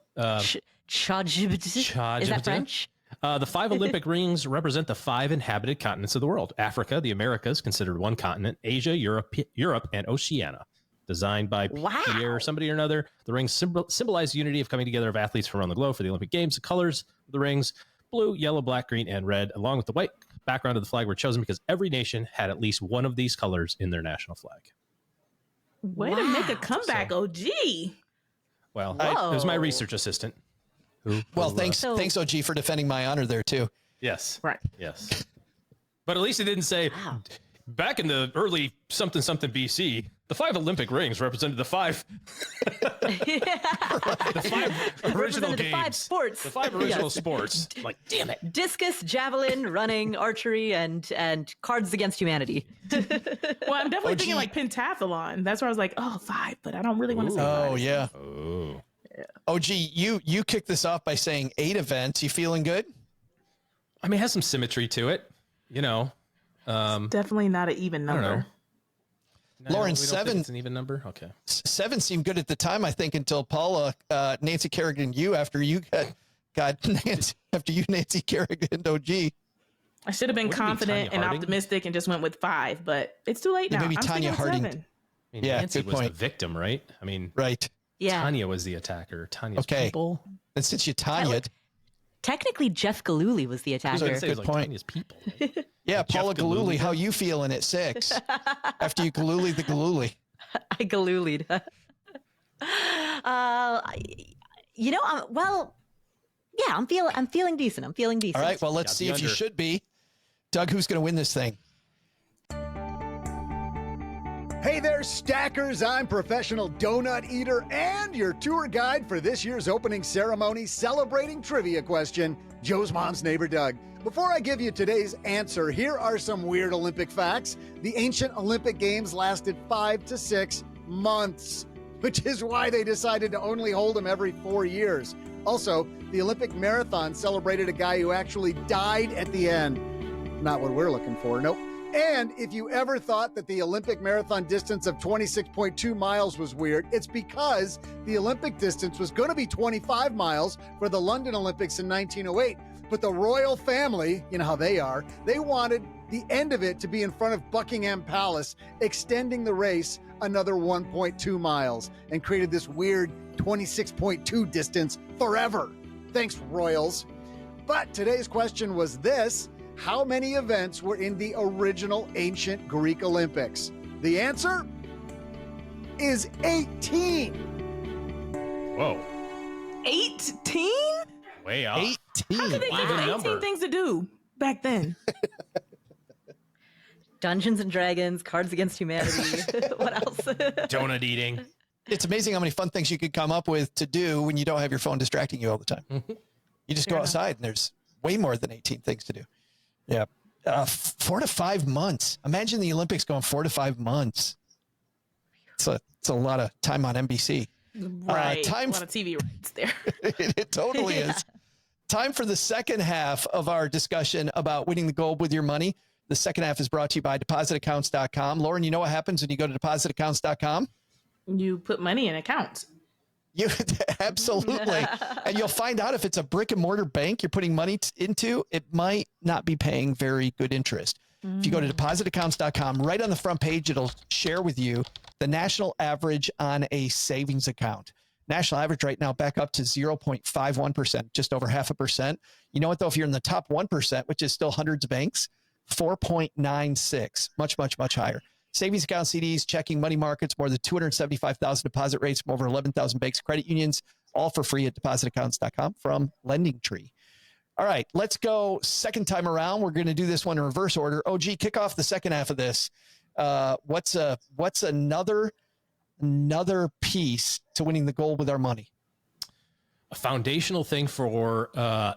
Chajibit. Is that French? The 5 Olympic rings represent the 5 inhabited continents of the world. Africa, the Americas, considered one continent. Asia, Europe, and Oceania. Designed by Pierre, somebody or another, the rings symbolize unity of coming together of athletes from around the globe for the Olympic Games. The colors of the rings, blue, yellow, black, green, and red, along with the white background of the flag, were chosen because every nation had at least one of these colors in their national flag. Way to make a comeback, OG. Well, it was my research assistant. Thanks, OG, for defending my honor there too. Yes. Right. Yes. But at least it didn't say, back in the early something BC, the 5 Olympic rings represented the 5 the 5 original games. 5 sports. The 5 original sports. Like, damn it. Discus, javelin, running, archery, and Cards Against Humanity. Well, I'm definitely thinking like pentathlon. That's where I was like, 5, but I don't really want to say 5. Oh yeah. Oh. Yeah. OG, you kicked this off by saying 8 events. You feeling good? I mean, it has some symmetry to it, you know. Definitely not an even number. I don't know. No, Lauren, we don't 7. think it's an even number. Okay. 7 seemed good at the time, I think, until Paula, Nancy Kerrigan, after you got Nancy, Nancy Kerrigan, OG. I should have been confident and optimistic and just went with 5, but it's too late now. Maybe I'm Tanya sticking with Harding. 7. I mean, Yeah, Nancy good was point. the victim, right? I mean, Right. Yeah. Tanya was the attacker. Tanya's Okay. people. And since you Tanya'd, Technically, Jeff Galooly was the I was attacker. going to say, it was Good like point. Tanya's people. yeah, Paula Jeff Galooly, Galooly. how you feeling at 6? After you Galooly the Galooly. I Galoolied. I'm feeling decent. I'm feeling decent. All right, well, let's Got see the if you under. should be. Doug, who's going to win this thing? Hey there, stackers. I'm professional donut eater and your tour guide for this year's opening ceremony celebrating trivia question, Joe's mom's neighbor Doug. Before I give you today's answer, here are some weird Olympic facts. The ancient Olympic Games lasted 5 to 6 months, which is why they decided to only hold them every 4 years. Also, the Olympic marathon celebrated a guy who actually died at the end. Not what we're looking for, nope. And if you ever thought that the Olympic marathon distance of 26.2 miles was weird, it's because the Olympic distance was going to be 25 miles for the London Olympics in 1908. But the royal family, you know how they are, they wanted the end of it to be in front of Buckingham Palace, extending the race another 1.2 miles and created this weird 26.2 distance forever. Thanks, royals. But today's question was this: how many events were in the original ancient Greek Olympics? The answer is 18. Whoa. 18? Way off. 18. How could they Even give 18 number. things to do back then? Dungeons and Dragons, Cards Against Humanity. What else? Donut eating. It's amazing how many fun things you could come up with to do when you don't have your phone distracting you all the time. You just go outside and there's way more than 18 things to do. Yeah. 4 to 5 months. Imagine the Olympics going 4 to 5 months. It's a lot of time on NBC. Right. Time a lot of TV rights there. it totally is. Time for the second half of our discussion about winning the gold with your money. The second half is brought to you by depositaccounts.com. Lauren, you know what happens when you go to depositaccounts.com? You put money in accounts. You absolutely. And you'll find out if it's a brick and mortar bank you're putting money into, it might not be paying very good interest. If you go to depositaccounts.com, right on the front page, it'll share with you the national average on a savings account. National average right now back up to 0.51%, just over 0.5%. You know what, though? If you're in the top 1%, which is still hundreds of banks, 4.96, much, much, much higher. Savings accounts, CDs, checking, money markets, more than 275,000 deposit rates from over 11,000 banks, credit unions, all for free at depositaccounts.com from LendingTree. All right, let's go second time around. We're going to do this one in reverse order. OG, kick off the second half of this. What's another piece to winning the gold with our money? A foundational thing for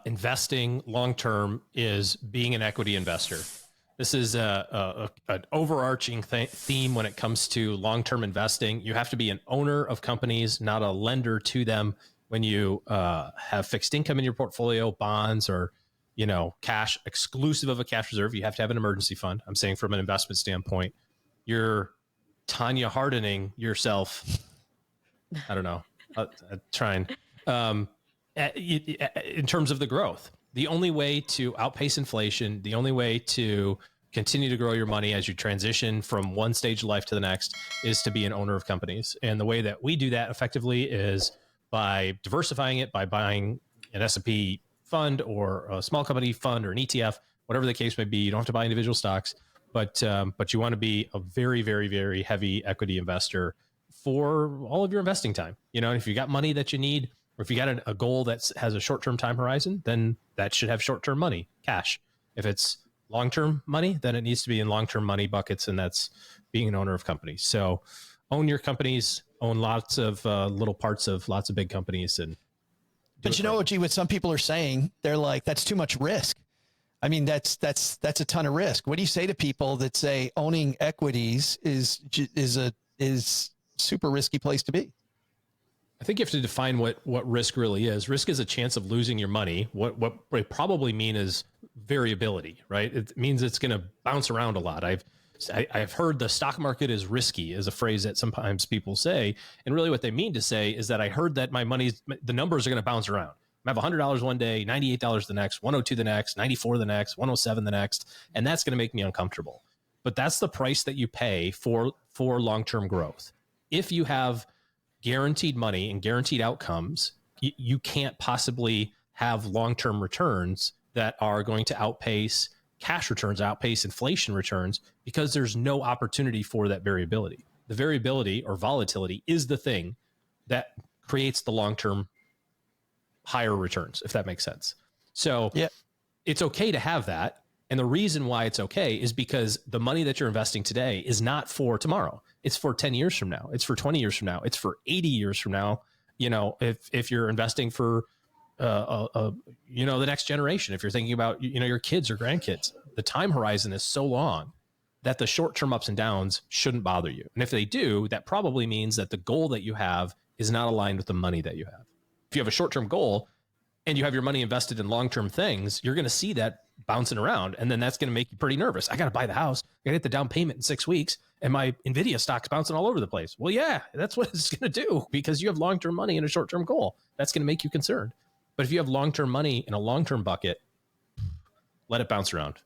investing long-term is being an equity investor. This is an overarching theme when it comes to long-term investing. You have to be an owner of companies, not a lender to them. When you have fixed income in your portfolio, bonds, or cash exclusive of a cash reserve, you have to have an emergency fund. I'm saying from an investment standpoint, you're Tanya hardening yourself. I don't know. Trying in terms of the growth. The only way to outpace inflation, the only way to continue to grow your money as you transition from one stage of life to the next is to be an owner of companies. And the way that we do that effectively is by diversifying it, by buying an S&P fund or a small company fund or an ETF, whatever the case may be. You don't have to buy individual stocks, but you want to be a very, very, very heavy equity investor for all of your investing time. If you got money that you need, or if you got a goal that has a short-term time horizon, then that should have short-term money, cash. If it's long-term money, then it needs to be in long-term money buckets, and that's being an owner of companies. So own your companies, own lots of little parts of lots of big companies. But OG, what some people are saying, they're like, that's too much risk. I mean, that's a ton of risk. What do you say to people that say owning equities is super risky place to be? I think you have to define what risk really is. Risk is a chance of losing your money. What it probably mean is variability, right? It means it's going to bounce around a lot. I've heard the stock market is risky is a phrase that sometimes people say. And really what they mean to say is that I heard that the numbers are going to bounce around. I have $100 one day, $98 the next, 102 the next, 94 the next, 107 the next, and that's going to make me uncomfortable. But that's the price that you pay for long-term growth. If you have guaranteed money and guaranteed outcomes, you can't possibly have long-term returns that are going to outpace cash returns, outpace inflation returns, because there's no opportunity for that variability. The variability or volatility is the thing that creates the long-term higher returns, if that makes sense. So It's okay to have that. And the reason why it's okay is because the money that you're investing today is not for tomorrow. It's for 10 years from now. It's for 20 years from now. It's for 80 years from now. If you're investing for, the next generation, if you're thinking about, your kids or grandkids, the time horizon is so long that the short-term ups and downs shouldn't bother you. And if they do, that probably means that the goal that you have is not aligned with the money that you have. If you have a short-term goal and you have your money invested in long-term things, you're going to see that bouncing around. And then that's going to make you pretty nervous. I got to buy the house. I got to hit the down payment in 6 weeks. And my NVIDIA stock's bouncing all over the place. Well, yeah, that's what it's going to do because you have long-term money and a short-term goal. That's going to make you concerned. But if you have long-term money in a long-term bucket, let it bounce around.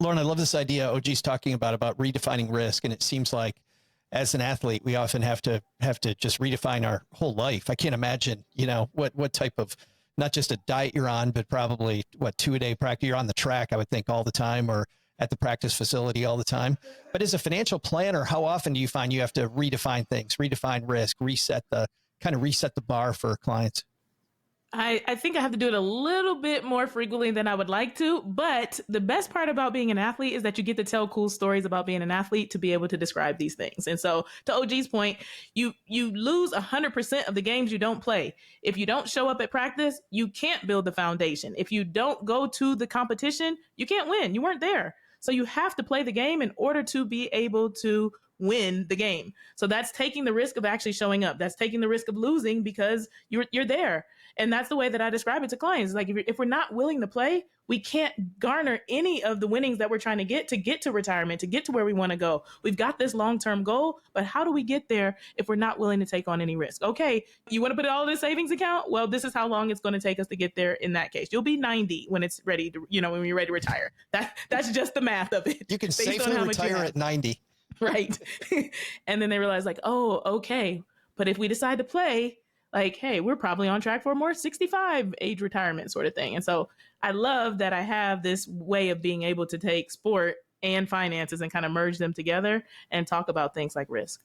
Lauryn, I love this idea OG's talking about redefining risk. And it seems like as an athlete, we often have to just redefine our whole life. I can't imagine, what type of, not just a diet you're on, but probably 2-a-day practice. You're on the track, I would think, all the time, or at the practice facility all the time. But as a financial planner, how often do you find you have to redefine things, redefine risk, reset the bar for clients? I think I have to do it a little bit more frequently than I would like to, but the best part about being an athlete is that you get to tell cool stories about being an athlete to be able to describe these things. And so to OG's point, you lose 100% of the games you don't play. If you don't show up at practice, you can't build the foundation. If you don't go to the competition, you can't win. You weren't there. So you have to play the game in order to be able to win the game. So that's taking the risk of actually showing up. That's taking the risk of losing because you're there. And that's the way that I describe it to clients. Like if we're not willing to play, we can't garner any of the winnings that we're trying to get to retirement, to get to where we want to go. We've got this long-term goal, but how do we get there if we're not willing to take on any risk? Okay, you want to put it all in a savings account? Well, this is how long it's going to take us to get there in that case. You'll be 90 when it's ready to, when you're ready to retire. That's just the math of it. You can safely retire at 90. Right. And then they realize like, oh, okay. But if we decide to play, like, hey, we're probably on track for a more 65 age retirement sort of thing. And so I love that I have this way of being able to take sport and finances and kind of merge them together and talk about things like risk.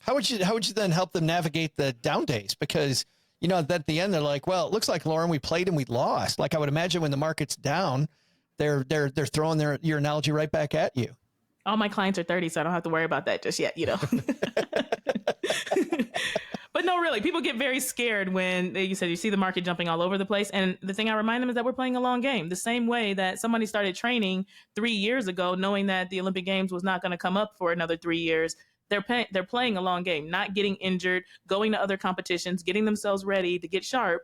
How would you then help them navigate the down days? Because, you know, at the end, they're like, well, it looks like, Lauren, we played and we lost. Like, I would imagine when the market's down, they're throwing your analogy right back at you. All my clients are 30, so I don't have to worry about that just yet, you know. But no, really, people get very scared when you said you see the market jumping all over the place. And the thing I remind them is that we're playing a long game. The same way that somebody started training 3 years ago, knowing that the Olympic Games was not going to come up for another 3 years. They're playing a long game, not getting injured, going to other competitions, getting themselves ready to get sharp.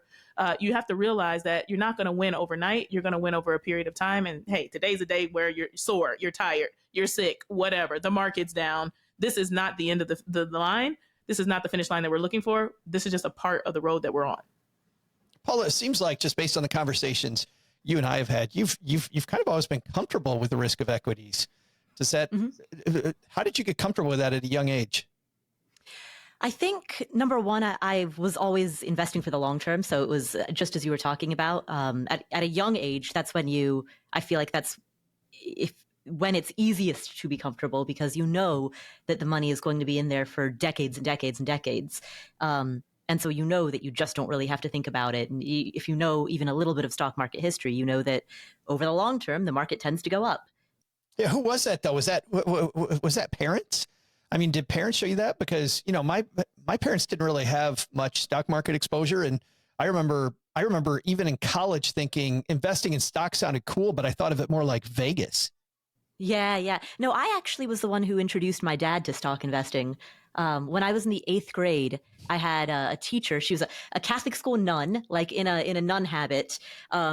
You have to realize that you're not going to win overnight. You're going to win over a period of time. And hey, today's a day where you're sore, you're tired, you're sick, whatever. The market's down. This is not the end of the line. This is not the finish line that we're looking for. This is just a part of the road that we're on. Paula, it seems like just based on the conversations you and I have had, you've kind of always been comfortable with the risk of equities. Does that, how did you get comfortable with that at a young age? I think number one, I was always investing for the long term. So it was just as you were talking about, at a young age, that's when I feel like that's when it's easiest to be comfortable, because you know that the money is going to be in there for decades and decades and decades. And so you know that you just don't really have to think about it. And if you know even a little bit of stock market history, you know that over the long term, the market tends to go up. Yeah, who was that though? Was that parents? I mean, did parents show you that? Because, you know, my parents didn't really have much stock market exposure. And I remember even in college thinking investing in stocks sounded cool, but I thought of it more like Vegas. Yeah. No, I actually was the one who introduced my dad to stock investing. When I was in the 8th grade, I had a teacher. She was a Catholic school nun, like in a nun habit.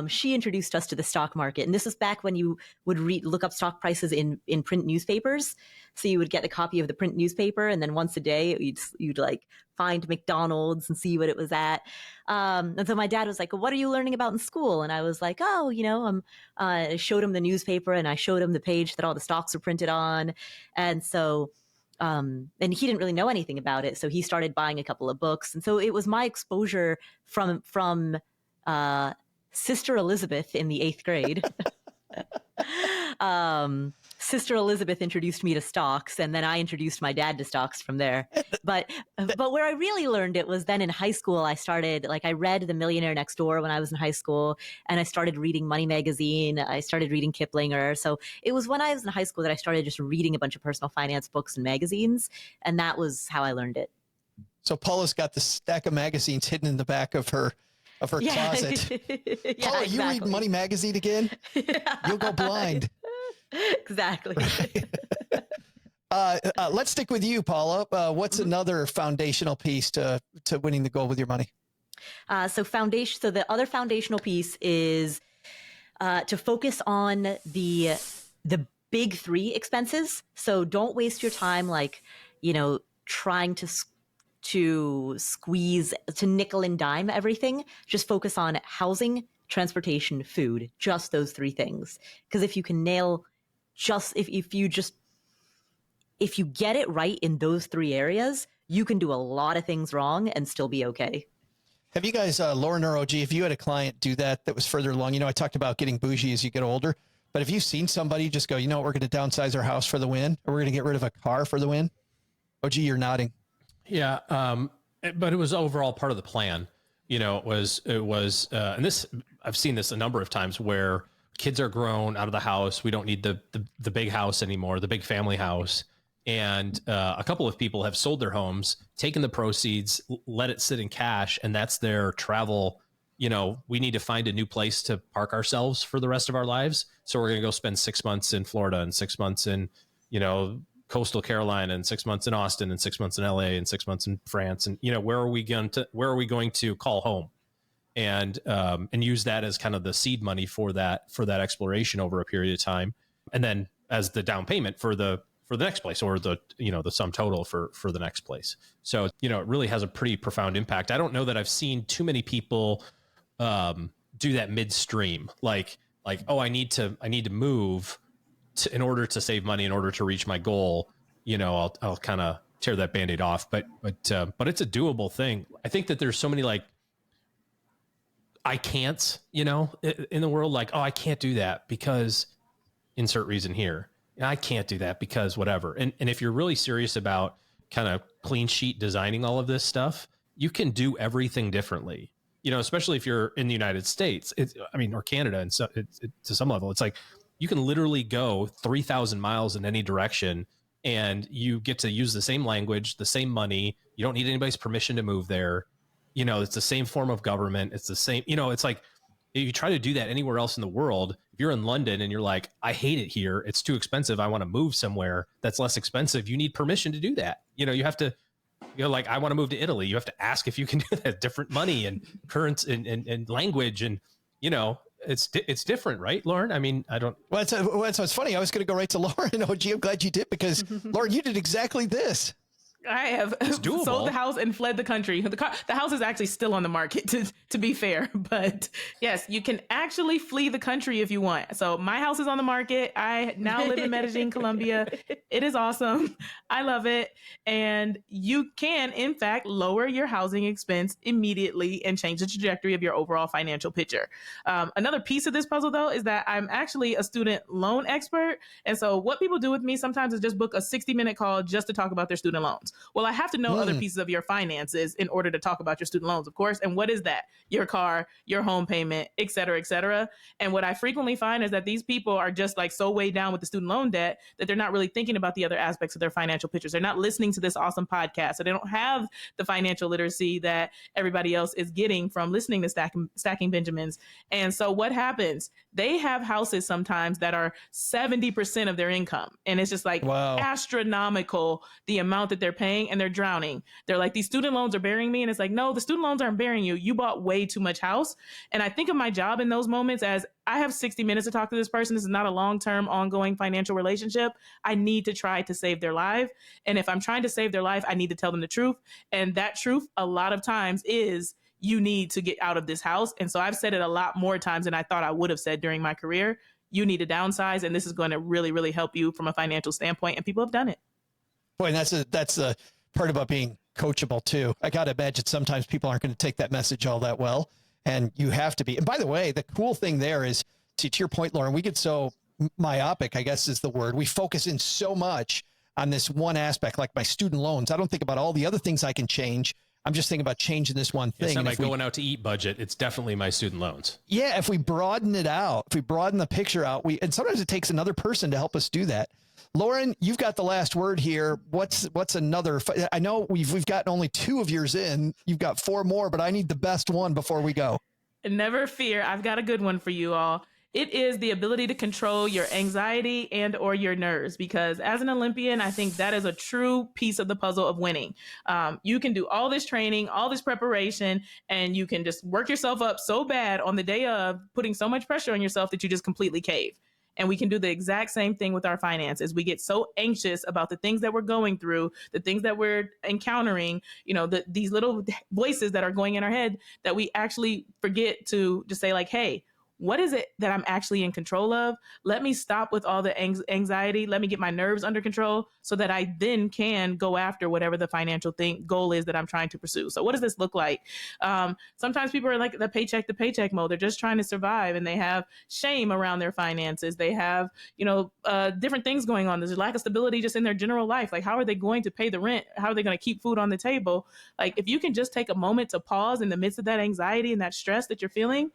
She introduced us to the stock market. And this is back when you would look up stock prices in print newspapers. So you would get a copy of the print newspaper, and then once a day you'd like find McDonald's and see what it was at. And so my dad was like, well, what are you learning about in school? And I was like, oh, you know, I showed him the newspaper and I showed him the page that all the stocks were printed on. And so and he didn't really know anything about it. So he started buying a couple of books. And so it was my exposure from Sister Elizabeth in the 8th grade. Sister Elizabeth introduced me to stocks, and then I introduced my dad to stocks from there. But where I really learned it was then in high school. I read The Millionaire Next Door when I was in high school, and I started reading Money Magazine. I started reading Kiplinger. So it was when I was in high school that I started just reading a bunch of personal finance books and magazines, and that was how I learned it. So Paula's got the stack of magazines hidden in the back of her closet. Yeah, Paula, exactly. you read Money Magazine again? Yeah. You'll go blind. Exactly. Let's stick with you, Paula. What's another foundational piece to winning the goal with your money? So the other foundational piece is to focus on the big 3 expenses. So don't waste your time, trying to squeeze, to nickel and dime everything. Just focus on housing, transportation, food, just those 3 things. Because if you can nail if you get it right in those 3 areas, you can do a lot of things wrong and still be okay. Have you guys, Lauryn or OG, if you had a client do that was further along, I talked about getting bougie as you get older, but have you seen somebody just go, we're going to downsize our house for the win, or we're going to get rid of a car for the win? OG, you're nodding. Yeah. But it was overall part of the plan. It was, and this, I've seen this a number of times where kids are grown out of the house. We don't need the big house anymore, the big family house. And a couple of people have sold their homes, taken the proceeds, let it sit in cash, and that's their travel. We need to find a new place to park ourselves for the rest of our lives. So we're going to go spend 6 months in Florida and 6 months in, coastal Carolina and 6 months in Austin and 6 months in LA and 6 months in France. And, where are we going to call home? And use that as kind of the seed money for that exploration over a period of time, and then as the down payment for the next place, or the sum total for the next place. So it really has a pretty profound impact. I don't know that I've seen too many people do that midstream, like oh, I need to move in order to save money, in order to reach my goal. I'll kind of tear that Band-Aid off, but it's a doable thing. I think that there's so many I can't, in the world, oh, I can't do that because insert reason here. I can't do that because whatever. And if you're really serious about kind of clean sheet designing all of this stuff, you can do everything differently, especially if you're in the United States, or Canada. And so to some level, it's like you can literally go 3,000 miles in any direction and you get to use the same language, the same money. You don't need anybody's permission to move there. It's the same form of government. It's the same, it's like, if you try to do that anywhere else in the world, if you're in London and you're like, I hate it here, it's too expensive, I want to move somewhere that's less expensive, you need permission to do that. You have to, like, I want to move to Italy. You have to ask if you can do that. Different money and currency and language. And, it's different, right, Lauren? I mean, I don't. Well, it's funny. I was going to go right to Lauren. OG, I'm glad you did, because Lauren, you did exactly this. I have sold the house and fled the country. The house is actually still on the market, to be fair. But yes, you can actually flee the country if you want. So my house is on the market. I now live in Medellin, Colombia. It is awesome. I love it. And you can, in fact, lower your housing expense immediately and change the trajectory of your overall financial picture. Another piece of this puzzle, though, is that I'm actually a student loan expert. And so what people do with me sometimes is just book a 60-minute call just to talk about their student loans. Well, I have to know other pieces of your finances in order to talk about your student loans, of course. And what is that? Your car, your home payment, et cetera, et cetera. And what I frequently find is that these people are just like so weighed down with the student loan debt that they're not really thinking about the other aspects of their financial pictures. They're not listening to this awesome podcast. So they don't have the financial literacy that everybody else is getting from listening to Stacking Benjamins. And so what happens? They have houses sometimes that are 70% of their income. And it's just like astronomical, the amount that they're paying, and they're drowning. They're like, these student loans are burying me. And it's like, no, the student loans aren't burying you. You bought way too much house. And I think of my job in those moments as, I have 60 minutes to talk to this person. This is not a long-term ongoing financial relationship. I need to try to save their life. And if I'm trying to save their life, I need to tell them the truth. And that truth a lot of times is, you need to get out of this house. And so I've said it a lot more times than I thought I would have said during my career. You need to downsize, and this is going to really, really help you from a financial standpoint. And people have done it. Boy, and that's the part about being coachable too. I got to imagine sometimes people aren't going to take that message all that well, and you have to be. And by the way, the cool thing there is, to your point, Lauren, we get so myopic, I guess is the word. We focus in so much on this one aspect, like my student loans. I don't think about all the other things I can change. I'm just thinking about changing this one thing. It's not my going out to eat budget. It's definitely my student loans. Yeah, if we broaden it out, if we broaden the picture out, and sometimes it takes another person to help us do that. Lauren, you've got the last word here. What's another? I know we've gotten only 2 of yours in. You've got 4 more, but I need the best one before we go. Never fear. I've got a good one for you all. It is the ability to control your anxiety and or your nerves, because as an Olympian, I think that is a true piece of the puzzle of winning. You can do all this training, all this preparation, and you can just work yourself up so bad on the day of, putting so much pressure on yourself that you just completely cave. And we can do the exact same thing with our finances. We get so anxious about the things that we're going through, the things that we're encountering, these little voices that are going in our head, that we actually forget to just say like, hey, what is it that I'm actually in control of? Let me stop with all the anxiety. Let me get my nerves under control so that I then can go after whatever the financial goal is that I'm trying to pursue. So what does this look like? Sometimes people are like the paycheck to paycheck mode. They're just trying to survive, and they have shame around their finances. They have, different things going on. There's a lack of stability just in their general life. Like, how are they going to pay the rent? How are they going to keep food on the table? Like, if you can just take a moment to pause in the midst of that anxiety and that stress that you're feeling,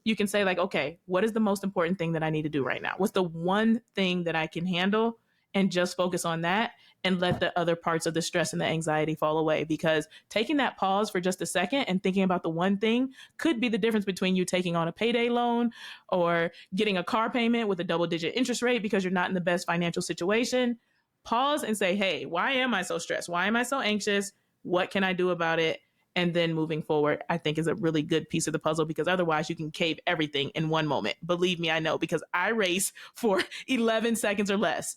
you can say like, okay, what is the most important thing that I need to do right now? What's the one thing that I can handle? And just focus on that and let the other parts of the stress and the anxiety fall away. Because taking that pause for just a second and thinking about the one thing could be the difference between you taking on a payday loan or getting a car payment with a double-digit interest rate because you're not in the best financial situation. Pause and say, hey, why am I so stressed? Why am I so anxious? What can I do about it? And then moving forward, I think, is a really good piece of the puzzle, because otherwise you can cave everything in one moment. Believe me, I know, because I race for 11 seconds or less.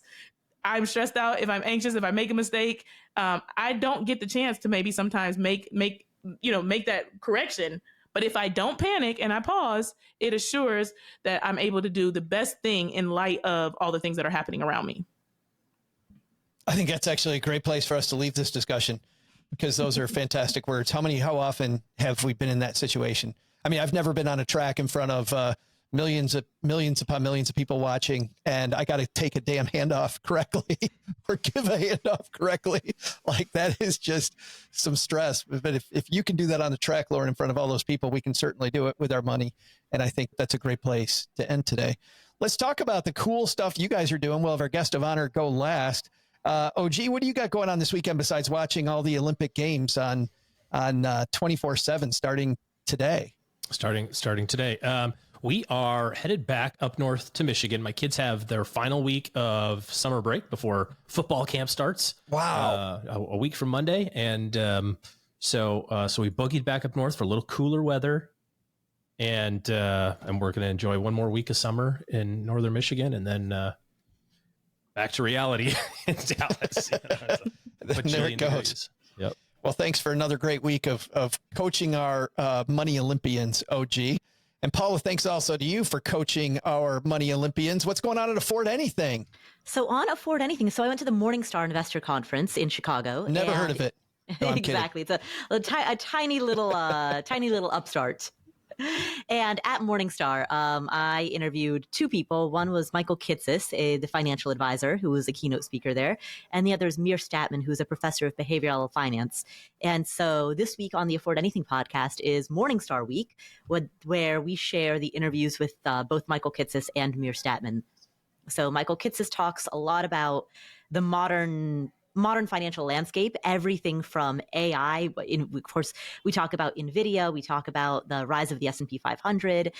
I'm stressed out if I'm anxious, if I make a mistake. I don't get the chance to maybe sometimes make that correction. But if I don't panic and I pause, it assures that I'm able to do the best thing in light of all the things that are happening around me. I think that's actually a great place for us to leave this discussion, because those are fantastic words. How often have we been in that situation? I mean, I've never been on a track in front of millions upon millions of people watching, and I got to take a damn handoff correctly or give a handoff correctly. Like, that is just some stress. But if you can do that on the track, Lauryn, in front of all those people, we can certainly do it with our money. And I think that's a great place to end today. Let's talk about the cool stuff you guys are doing. We'll have our guest of honor go last. OG, what do you got going on this weekend besides watching all the Olympic Games on 24/7 starting today? Starting today. We are headed back up north to Michigan. My kids have their final week of summer break before football camp starts. Wow. A week from Monday. And so we boogied back up north for a little cooler weather. And we're going to enjoy one more week of summer in northern Michigan, and then back to reality in Dallas. There it goes. Yep. Well, thanks for another great week of coaching our Money Olympians, OG. And Paula, thanks also to you for coaching our Money Olympians. What's going on at Afford Anything? So on Afford Anything, so I went to the Morningstar Investor Conference in Chicago. Never heard of it. No, I'm exactly. kidding. It's a tiny little upstart. And at Morningstar, I interviewed two people. One was Michael Kitces, the financial advisor, who was a keynote speaker there. And the other is Mir Statman, who's a professor of behavioral finance. And so this week on the Afford Anything podcast is Morningstar Week, where we share the interviews with both Michael Kitces and Mir Statman. So Michael Kitces talks a lot about the modern financial landscape, everything from AI. Of course, we talk about NVIDIA. We talk about the rise of the S&P 500.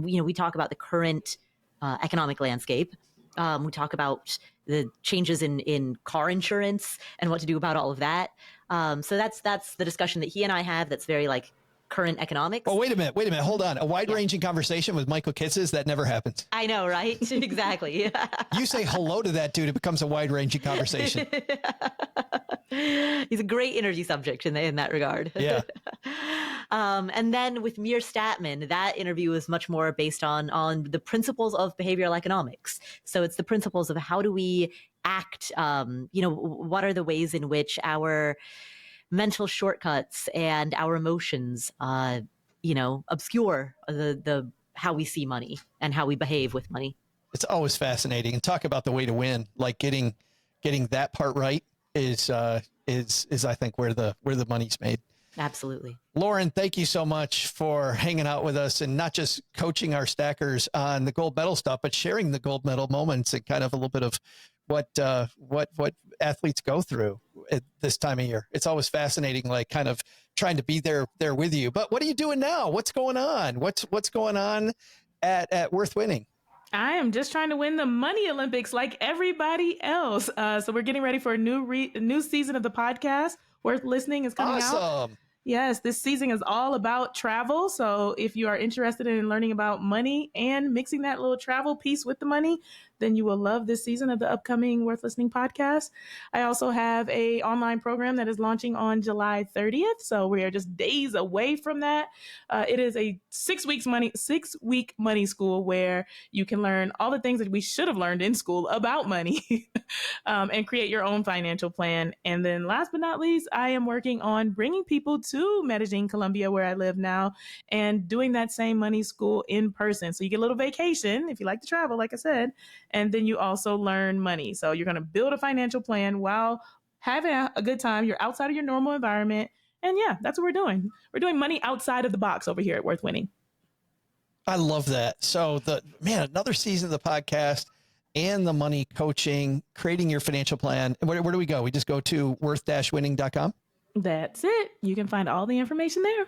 We talk about the current economic landscape. We talk about the changes in car insurance and what to do about all of that. So that's the discussion that he and I have. That's very like current economics. Oh, wait a minute. Hold on. A wide-ranging conversation with Michael Kitces, that never happens. I know, right? Exactly. You say hello to that dude, it becomes a wide-ranging conversation. He's a great energy subject in that regard. Yeah. And then with Mir Statman, that interview is much more based on the principles of behavioral economics. So it's the principles of how do we act, what are the ways in which our mental shortcuts and our emotions, obscure the how we see money and how we behave with money. It's always fascinating. And talk about the way to win. Like getting that part right is I think where the money's made. Absolutely. Lauryn, thank you so much for hanging out with us and not just coaching our stackers on the gold medal stuff, but sharing the gold medal moments and kind of a little bit of what athletes go through at this time of year. It's always fascinating, like kind of trying to be there with you. But what are you doing now? What's going on? What's going on at Worth Winning? I am just trying to win the Money Olympics like everybody else. So we're getting ready for a new season of the podcast. Worth Listening is coming out. Awesome. Yes, this season is all about travel. So if you are interested in learning about money and mixing that little travel piece with the money, then you will love this season of the upcoming Worth Listening podcast. I also have a online program that is launching on July 30th. So we are just days away from that. It is a 6-week money school where you can learn all the things that we should have learned in school about money and create your own financial plan. And then last but not least, I am working on bringing people to Medellin, Colombia, where I live now, and doing that same money school in person. So you get a little vacation if you like to travel, like I said, and then you also learn money. So you're going to build a financial plan while having a good time. You're outside of your normal environment. And yeah, that's what we're doing. We're doing money outside of the box over here at Worth Winning. I love that. So another season of the podcast and the money coaching, creating your financial plan. Where do we go? We just go to worth-winning.com. That's it. You can find all the information there.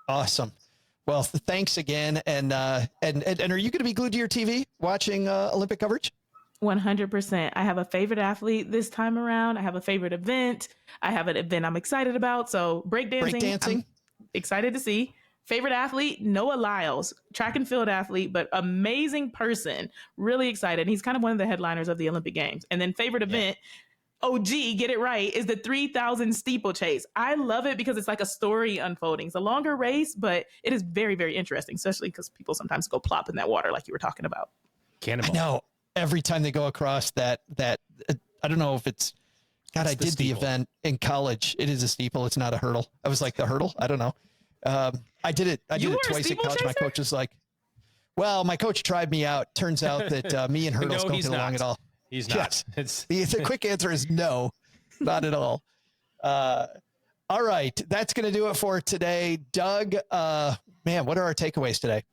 Awesome. Well, thanks again. And are you going to be glued to your TV watching Olympic coverage? 100%. I have a favorite athlete this time around. I have a favorite event. I have an event I'm excited about. So breakdancing. I'm excited to see. Favorite athlete, Noah Lyles, track and field athlete, but amazing person. Really excited. He's kind of one of the headliners of the Olympic Games. And then favorite event, OG, get it right, is the 3,000 steeplechase. I love it because it's like a story unfolding. It's a longer race, but it is very, very interesting, especially because people sometimes go plop in that water like you were talking about. Cannonball. I know. Every time they go across that I don't know if it's, God, I did the event in college. It is a steeple. It's not a hurdle. I was like, the hurdle? I don't know. I did it twice in college. My coach was like, Well, my coach tried me out. Turns out that me and Hurdles don't get along at all. He's not. Yes. The quick answer is no, not at all. All right. That's going to do it for today. Doug, man, what are our takeaways today?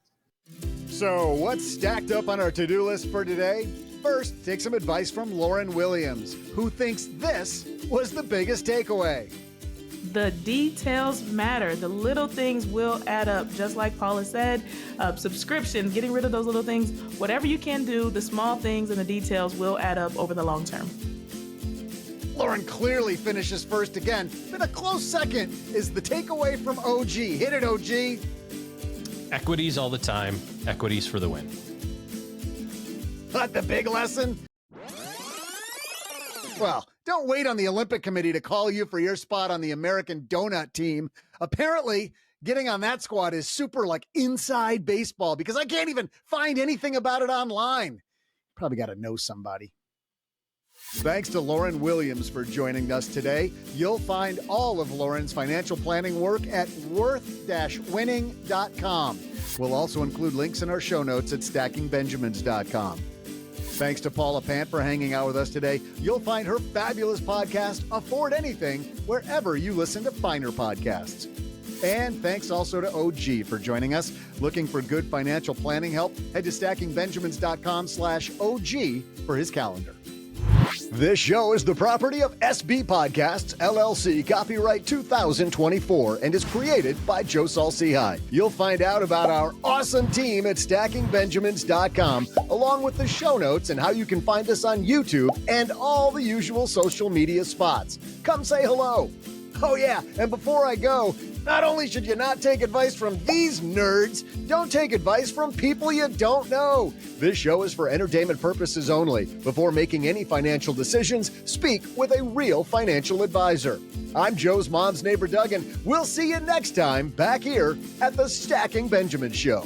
So what's stacked up on our to-do list for today? First, take some advice from Lauryn Williams, who thinks this was the biggest takeaway. The details matter. The little things will add up. Just like Paula said, subscriptions, getting rid of those little things, whatever you can do, the small things and the details will add up over the long term. Lauryn clearly finishes first again, but a close second is the takeaway from OG. Hit it, OG. Equities all the time. Equities for the win. But the big lesson? Well, don't wait on the Olympic Committee to call you for your spot on the American Donut team. Apparently, getting on that squad is super like inside baseball because I can't even find anything about it online. Probably got to know somebody. Thanks to Lauryn Williams for joining us today. You'll find all of Lauryn's financial planning work at worth-winning.com. We'll also include links in our show notes at stackingbenjamins.com. Thanks to Paula Pant for hanging out with us today. You'll find her fabulous podcast, Afford Anything, wherever you listen to finer podcasts. And thanks also to OG for joining us. Looking for good financial planning help? Head to stackingbenjamins.com/OG for his calendar. This show is the property of SB Podcasts, LLC, copyright 2024, and is created by Saul-Sehy. You'll find out about our awesome team at stackingbenjamins.com, along with the show notes and how you can find us on YouTube and all the usual social media spots. Come say hello. Oh yeah, and before I go, not only should you not take advice from these nerds, don't take advice from people you don't know. This show is for entertainment purposes only. Before making any financial decisions, speak with a real financial advisor. I'm Joe's mom's neighbor, Doug, and we'll see you next time back here at the Stacking Benjamin Show.